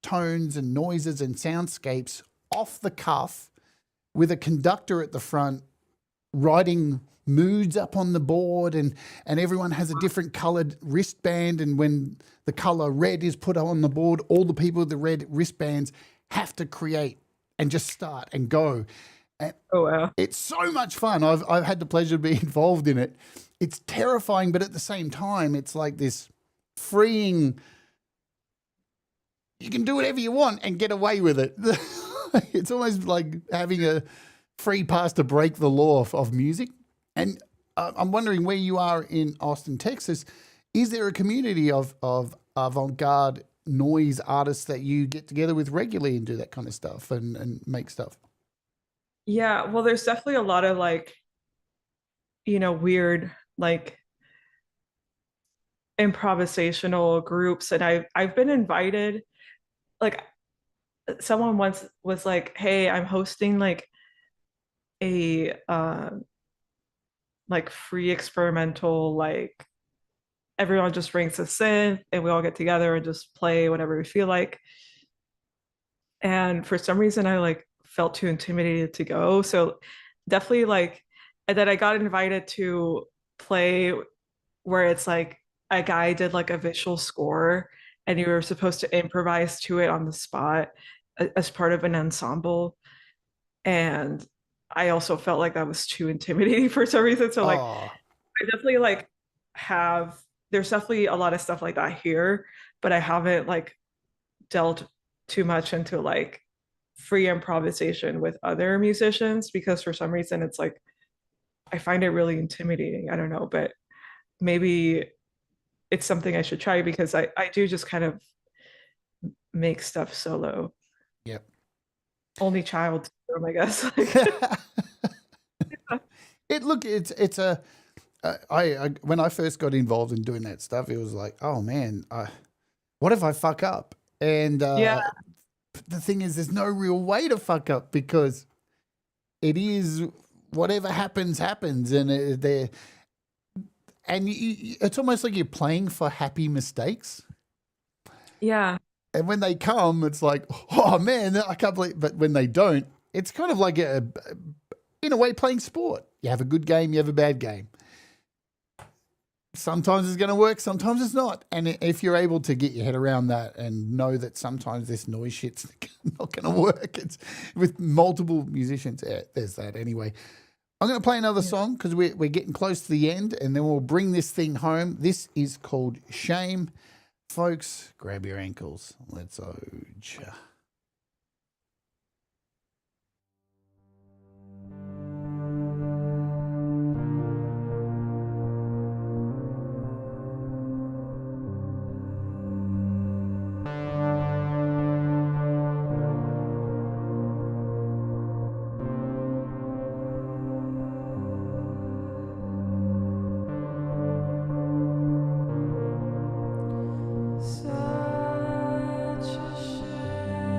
Speaker 1: tones and noises and soundscapes off the cuff with a conductor at the front writing moods up on the board, and everyone has a different colored wristband. And when the color red is put on the board, all the people with the red wristbands have to create and just start and go. And
Speaker 2: Oh wow.
Speaker 1: it's so much fun. I've had the pleasure to be involved in it. It's terrifying, but at the same time, it's like this freeing, you can do whatever you want and get away with it. It's almost like having a free pass to break the law of music. And I'm wondering, where you are in Austin, Texas, is there a community of avant-garde noise artists that you get together with regularly and do that kind of stuff and make stuff?
Speaker 2: Yeah, well, there's definitely a lot of like, weird like improvisational groups, and I've been invited. Like someone once was like, "Hey, I'm hosting a like free experimental, like everyone just brings a synth and we all get together and just play whatever we feel like." And for some reason I like felt too intimidated to go. So definitely like, and then I got invited to play where it's like a guy did like a visual score and you were supposed to improvise to it on the spot as part of an ensemble. And I also felt like that was too intimidating for some reason. So like
Speaker 1: Oh,
Speaker 2: I definitely like have, there's definitely a lot of stuff like that here, but I haven't like delved too much into like free improvisation with other musicians because for some reason it's like I find it really intimidating. I don't know, but maybe it's something I should try because I do just kind of make stuff solo.
Speaker 1: Yep.
Speaker 2: Only child syndrome, I guess.
Speaker 1: It's a I when I first got involved in doing that stuff, it was like, oh man, what if I fuck up? And
Speaker 2: Yeah,
Speaker 1: the thing is, there's no real way to fuck up because it is whatever happens, happens, and it's almost like you're playing for happy mistakes.
Speaker 2: yeah,
Speaker 1: And when they come, it's like, oh man, I can't believe. But when they don't, it's kind of like in a way, playing sport. You have a good game, you have a bad game. Sometimes it's going to work, sometimes it's not. And if you're able to get your head around that and know that sometimes this noise shit's not going to work, it's with multiple musicians. There's that anyway. I'm going to play another song because we're getting close to the end, and then we'll bring this thing home. This is called Shame. Folks, grab your ankles. Let's oj.
Speaker 3: Such a shame.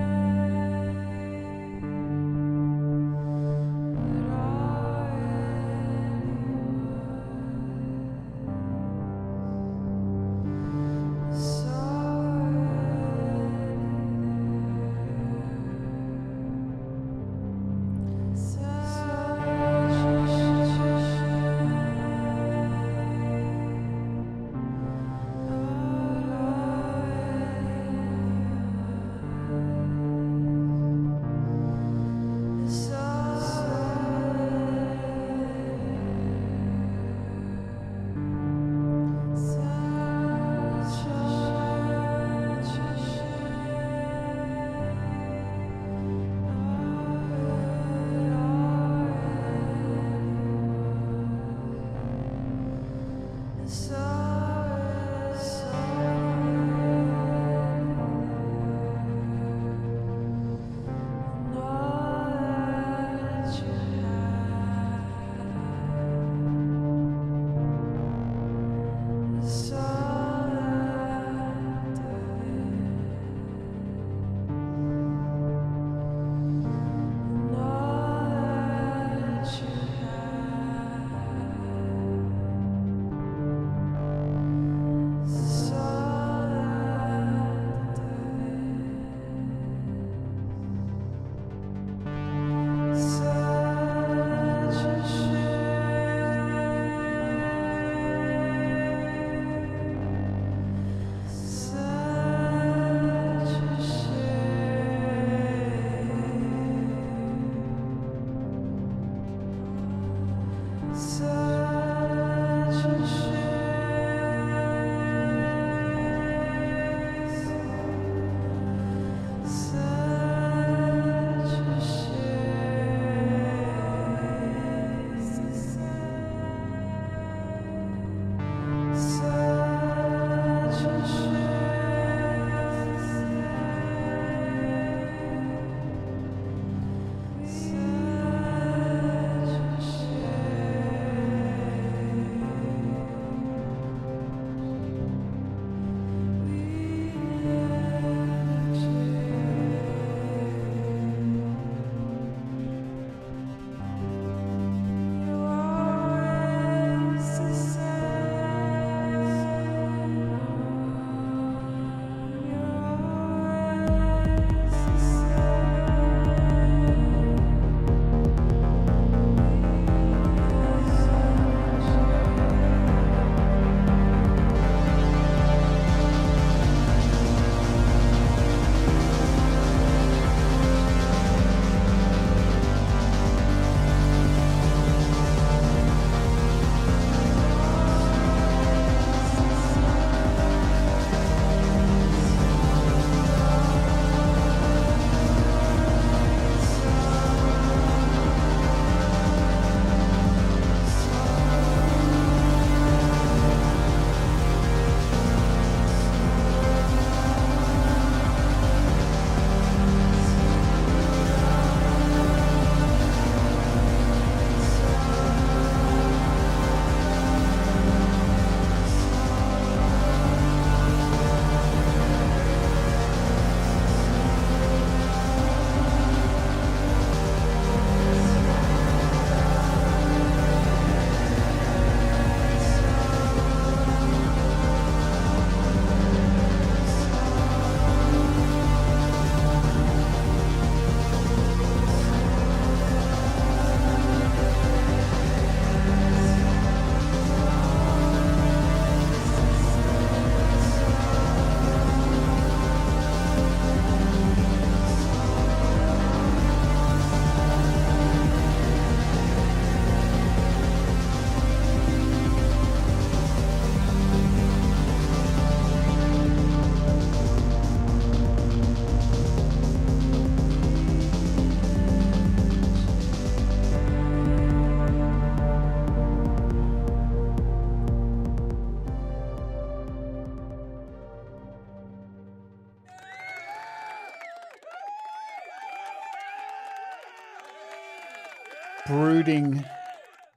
Speaker 1: brooding,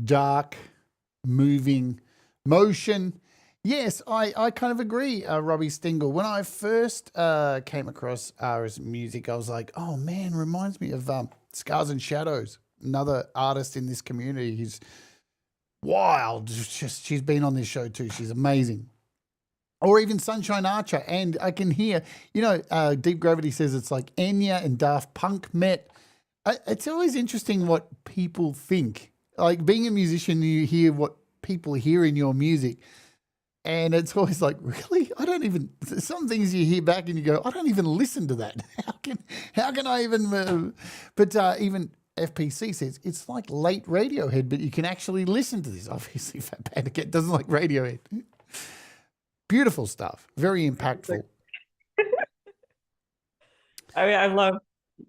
Speaker 1: dark, moving motion. Yes, I kind of agree, Robbie Stingle. When I first came across Ara's music, I was like, oh man, reminds me of Scars and Shadows, another artist in this community who's wild. She's been on this show too. She's amazing. Or even Sunshine Archer. And I can hear, Deep Gravity says it's like Enya and Daft Punk met. It's always interesting what people think. Like being a musician, you hear what people hear in your music. And it's always like, really? Some things you hear back and you go, I don't even listen to that. How can I even, but even FPC says it's like late Radiohead, but you can actually listen to this. Obviously, Fat Panda Cat doesn't like Radiohead. Beautiful stuff. Very impactful.
Speaker 2: I mean, I love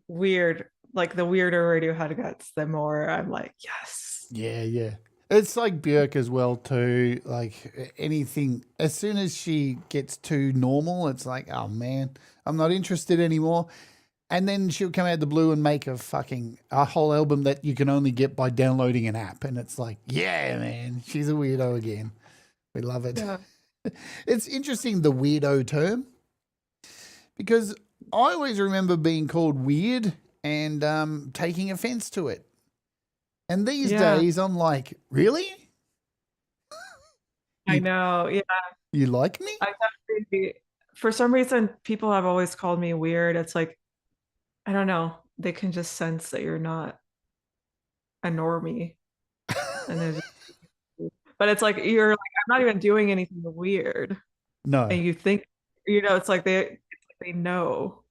Speaker 2: weird, like the weirder Radiohead gets, the more I'm like, yes.
Speaker 1: Yeah. It's like Björk as well too. Like anything, as soon as she gets too normal, it's like, oh man, I'm not interested anymore. And then she'll come out of the blue and make a whole album that you can only get by downloading an app. And it's like, yeah, man, she's a weirdo again. We love it. Yeah. It's interesting, the weirdo term, because I always remember being called weird and taking offense to it. And these days I'm like, really?
Speaker 2: I know. Yeah.
Speaker 1: You like me?
Speaker 2: For some reason, people have always called me weird. It's like, I don't know. They can just sense that you're not a normie. And but it's like, you're like, I'm not even doing anything weird.
Speaker 1: No.
Speaker 2: And you think, it's like they know.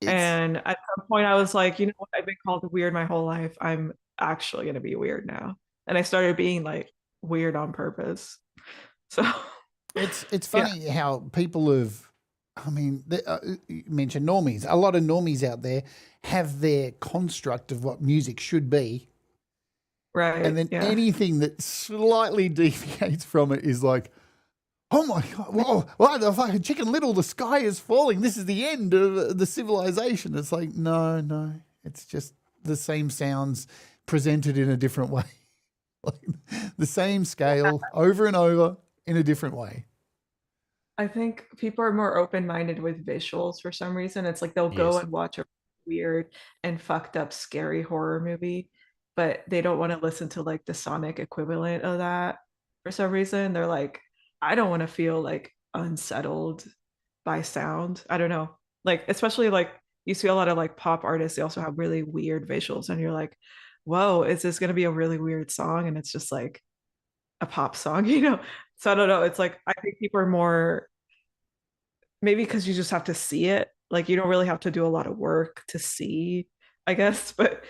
Speaker 2: And at some point I was like, you know what? I've been called weird my whole life. I'm actually going to be weird now. And I started being like weird on purpose. So
Speaker 1: it's funny how people have, you mentioned normies. A lot of normies out there have their construct of what music should be.
Speaker 2: Right.
Speaker 1: And then anything that slightly deviates from it is like, oh my God, whoa, the fucking Chicken Little, the sky is falling. This is the end of the civilization. It's like, no. It's just the same sounds presented in a different way. Like the same scale over and over in a different way.
Speaker 2: I think people are more open-minded with visuals for some reason. It's like they'll go and watch a weird and fucked up scary horror movie, but they don't want to listen to like the sonic equivalent of that for some reason. They're like, I don't want to feel like unsettled by sound. I don't know. Like, especially like you see a lot of like pop artists, they also have really weird visuals and you're like, whoa, is this going to be a really weird song? And it's just like a pop song, So I don't know. It's like, I think people are more, maybe because you just have to see it. Like you don't really have to do a lot of work to see, I guess, but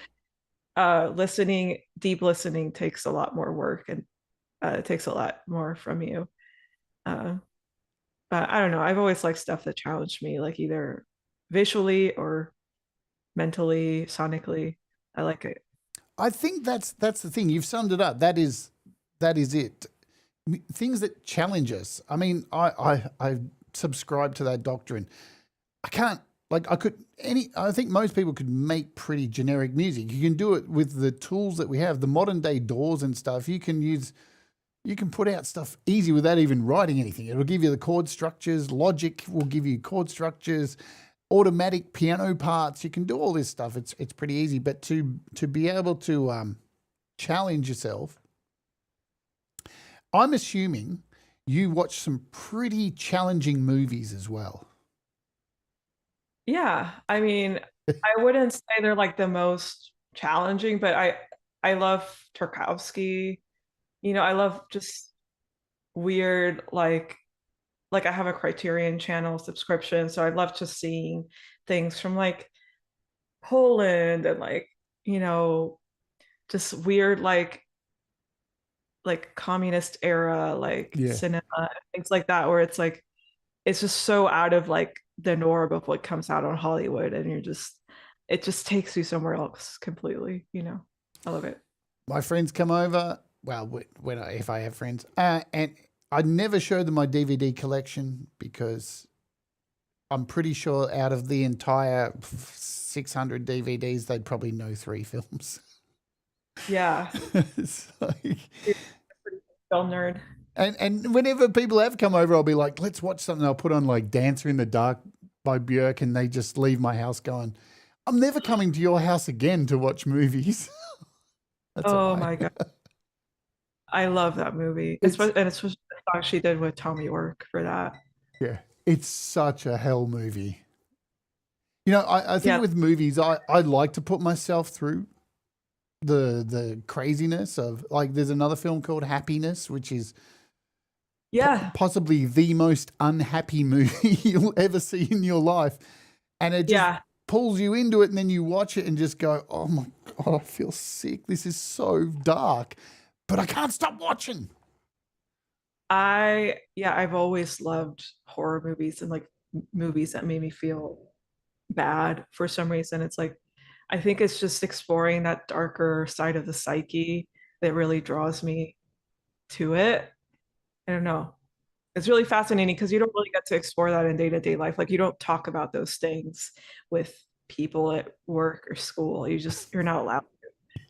Speaker 2: deep listening takes a lot more work and it takes a lot more from you. But I don't know. I've always liked stuff that challenged me, like either visually or mentally, sonically. I like it.
Speaker 1: I think that's the thing. You've summed it up. That is it. Things that challenge us. I mean, I subscribe to that doctrine. I think most people could make pretty generic music. You can do it with the tools that we have, the modern day DAWs and stuff. You can put out stuff easy without even writing anything. It'll give you the chord structures. Logic will give you chord structures, automatic piano parts. You can do all this stuff. It's pretty easy. But to be able to challenge yourself, I'm assuming you watch some pretty challenging movies as well.
Speaker 2: Yeah, I mean, I wouldn't say they're like the most challenging, but I love Tarkovsky. I love just weird, like I have a Criterion channel subscription, so I love just seeing things from like Poland and like, just weird like communist era cinema, things like that, where it's like it's just so out of like the norm of what comes out on Hollywood, and it just takes you somewhere else completely. I love it.
Speaker 1: My friends come over. Well, if I have friends, and I never show them my DVD collection because I'm pretty sure out of the entire 600 DVDs, they'd probably know 3 films.
Speaker 2: Yeah.
Speaker 1: It's like,
Speaker 2: You're a pretty big film nerd.
Speaker 1: and whenever people have come over, I'll be like, let's watch something. I'll put on like Dancer in the Dark by Björk, and they just leave my house going, I'm never coming to your house again to watch movies. That's a
Speaker 2: Oh
Speaker 1: lie.
Speaker 2: my God. I love that movie.
Speaker 1: It's
Speaker 2: And it's the song she did with Tommy York for that.
Speaker 1: yeah, it's such a hell movie. You know, I think
Speaker 2: Yeah.
Speaker 1: with movies, I like to put myself through the craziness of like. There's another film called Happiness, which is
Speaker 2: Yeah.
Speaker 1: possibly the most unhappy movie you'll ever see in your life, and it just
Speaker 2: Yeah.
Speaker 1: pulls you into it, and then you watch it and just go, "Oh my god, I feel sick. This is so dark," but I can't stop watching.
Speaker 2: I've always loved horror movies and like movies that made me feel bad for some reason. It's like I think it's just exploring that darker side of the psyche that really draws me to it. I don't know. It's really fascinating because you don't really get to explore that in day-to-day life. Like you don't talk about those things with people at work or school. You're not allowed.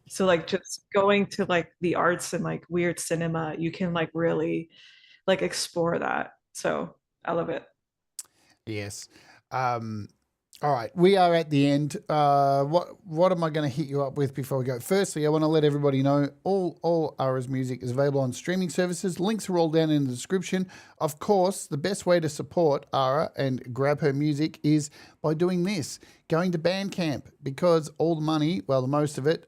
Speaker 2: So like just going to like the arts and like weird cinema, you can like really like explore that. So I love it.
Speaker 1: Yes. Um, all right, we are at the end. What am I going to hit you up with before we go? Firstly, I want to let everybody know all Ara's music is available on streaming services. Links are all down in the description. Of course, the best way to support Ara and grab her music is by doing this, going to Bandcamp, because all the money, well, the most of it,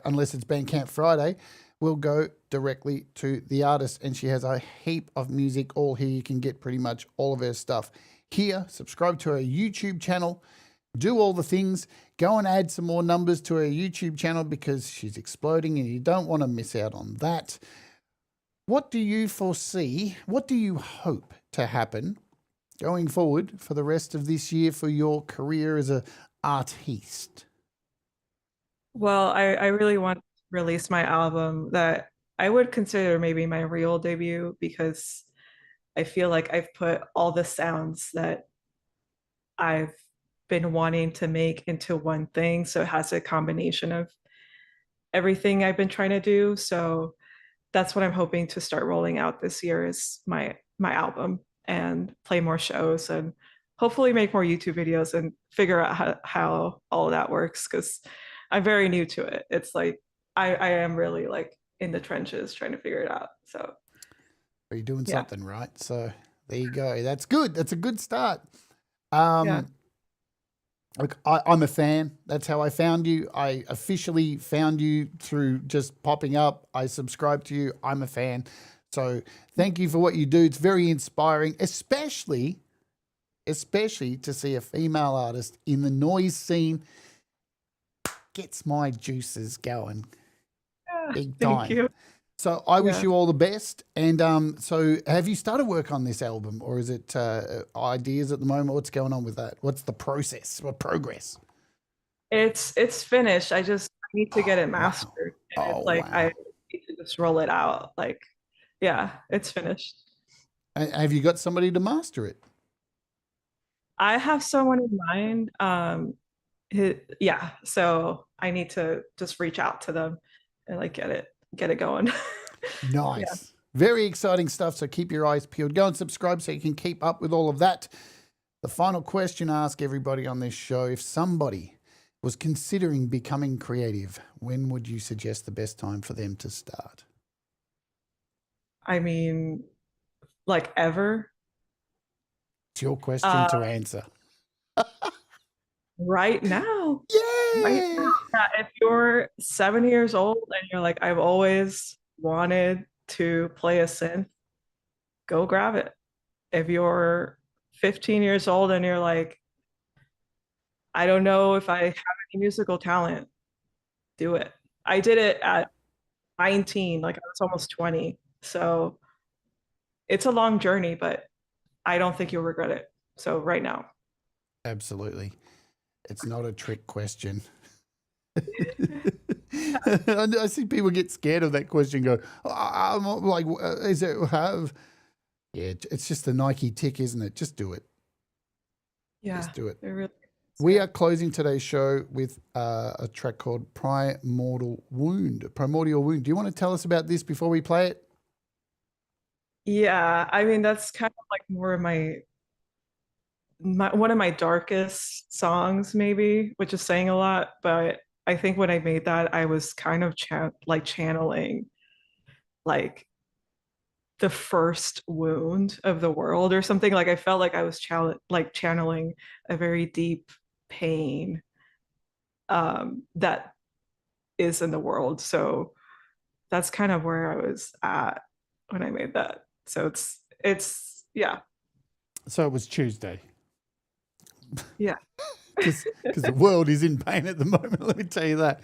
Speaker 1: unless it's Bandcamp Friday, will go directly to the artist, and she has a heap of music all here. You can get pretty much all of her stuff here. Subscribe to her YouTube channel, do all the things, go and add some more numbers to her YouTube channel because she's exploding and you don't want to miss out on that. What do you foresee? What do you hope to happen going forward for the rest of this year for your career as an artiste?
Speaker 2: Well, I really want to release my album that I would consider maybe my real debut because I feel like I've put all the sounds that I've been wanting to make into one thing. So it has a combination of everything I've been trying to do. So that's what I'm hoping to start rolling out this year is my album and play more shows and hopefully make more YouTube videos and figure out how all of that works because I'm very new to it. It's like I am really like in the trenches trying to figure it out. So
Speaker 1: Are you doing
Speaker 2: yeah.
Speaker 1: something right? So there you go. That's good. That's a good start.
Speaker 2: Yeah.
Speaker 1: Look, I'm a fan. That's how I found you. I officially found you through just popping up. I subscribe to you. I'm a fan. So thank you for what you do. It's very inspiring, especially to see a female artist in the noise scene. Gets my juices going
Speaker 2: Yeah.
Speaker 1: big
Speaker 2: Thank
Speaker 1: time.
Speaker 2: you.
Speaker 1: So I wish
Speaker 2: Yeah.
Speaker 1: you all the best. And so have you started work on this album, or is it ideas at the moment? What's going on with that? What's the process or progress?
Speaker 2: It's finished. I just need to get
Speaker 1: Oh,
Speaker 2: it
Speaker 1: wow.
Speaker 2: mastered. And
Speaker 1: Oh,
Speaker 2: it's like I
Speaker 1: wow.
Speaker 2: need to just roll it out. Like, yeah, it's finished.
Speaker 1: Have you got somebody to master it?
Speaker 2: I have someone in mind. Yeah, so I need to just reach out to them and like get it going. Yeah.
Speaker 1: Nice. Very exciting stuff. So keep your eyes peeled. Go and subscribe so you can keep up with all of that. The final question I ask everybody on this show, if somebody was considering becoming creative, when would you suggest the best time for them to start?
Speaker 2: I mean, like ever.
Speaker 1: It's your question
Speaker 2: Uh,
Speaker 1: to answer.
Speaker 2: right now. Right now.
Speaker 1: Yay!
Speaker 2: Yeah, if you're 7 years old and you're like, I've always wanted to play a synth, go grab it. If you're 15 years old and you're like, I don't know if I have any musical talent, do it. I did it at 19, like I was almost 20. So it's a long journey, but I don't think you'll regret it. So right now.
Speaker 1: Absolutely. It's not a trick question. I see people get scared of that question and go, I'm like, is it have? Yeah, it's just the Nike tick, isn't it? Just do it.
Speaker 2: Yeah,
Speaker 1: Just do it.
Speaker 2: it really
Speaker 1: We are closing today's show with a track called Primordial Wound. Primordial Wound. Do you want to tell us about this before we play it?
Speaker 2: Yeah, I mean that's kind of like more of my one of my darkest songs maybe, which is saying a lot, but I think when I made that I was kind of channeling like the first wound of the world or something. Like I felt like I was channeling a very deep pain that is in the world. So that's kind of where I was at when I made that. So it's yeah.
Speaker 1: So it was Tuesday.
Speaker 2: Yeah.
Speaker 1: Because the world is in pain at the moment, let me tell you that.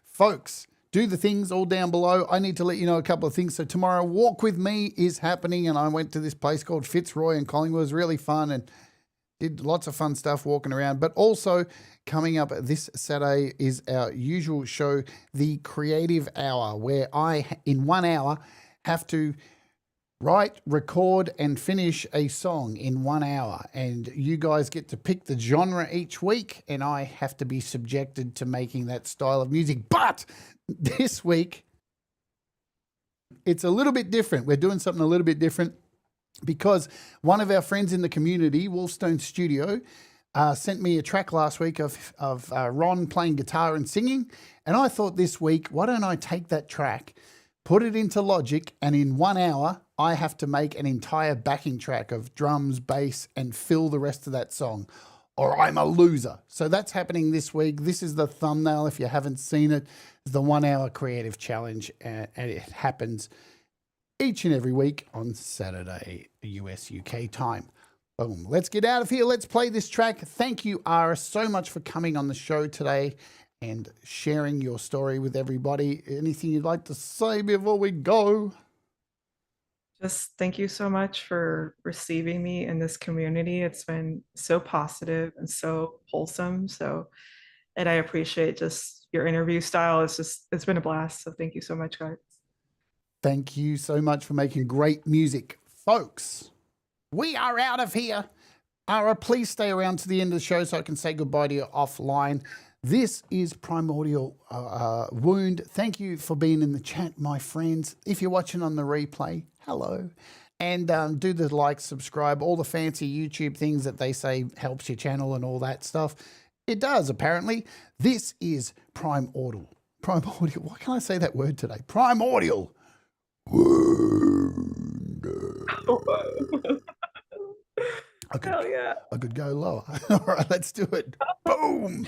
Speaker 1: Folks, do the things all down below. I need to let you know a couple of things. So tomorrow, Walk With Me is happening, and I went to this place called Fitzroy in Collingwood. It was really fun and did lots of fun stuff walking around. But also coming up this Saturday is our usual show, The Creative Hour, where I, in 1 hour, have to write, record, and finish a song in 1 hour. And you guys get to pick the genre each week, and I have to be subjected to making that style of music. But this week, it's a little bit different. We're doing something a little bit different because one of our friends in the community, Wolfstone Studio, sent me a track last week of Ron playing guitar and singing. And I thought this week, why don't I take that track, put it into Logic, and in 1 hour, I have to make an entire backing track of drums, bass, and fill the rest of that song, or I'm a loser. So that's happening this week. This is the thumbnail. If you haven't seen it, it's the 1 hour creative challenge, and it happens each and every week on Saturday, US UK time. Boom. Let's get out of here. Let's play this track. Thank you, Ara, so much for coming on the show today and sharing your story with everybody. Anything you'd like to say before we go?
Speaker 2: Just thank you so much for receiving me in this community. It's been so positive and so wholesome. So, and I appreciate just your interview style. It's been a blast. So thank you so much, guys.
Speaker 1: Thank you so much for making great music. Folks, we are out of here. Ara, please stay around to the end of the show so I can say goodbye to you offline. This is Primordial Wound. Thank you for being in the chat, my friends. If you're watching on the replay, hello. And do the like, subscribe, all the fancy YouTube things that they say helps your channel and all that stuff. It does, apparently. This is Primordial. Primordial. Why can't I say that word today? Primordial Wound.
Speaker 2: Hell yeah.
Speaker 1: I could go lower. All right, let's do it. Boom.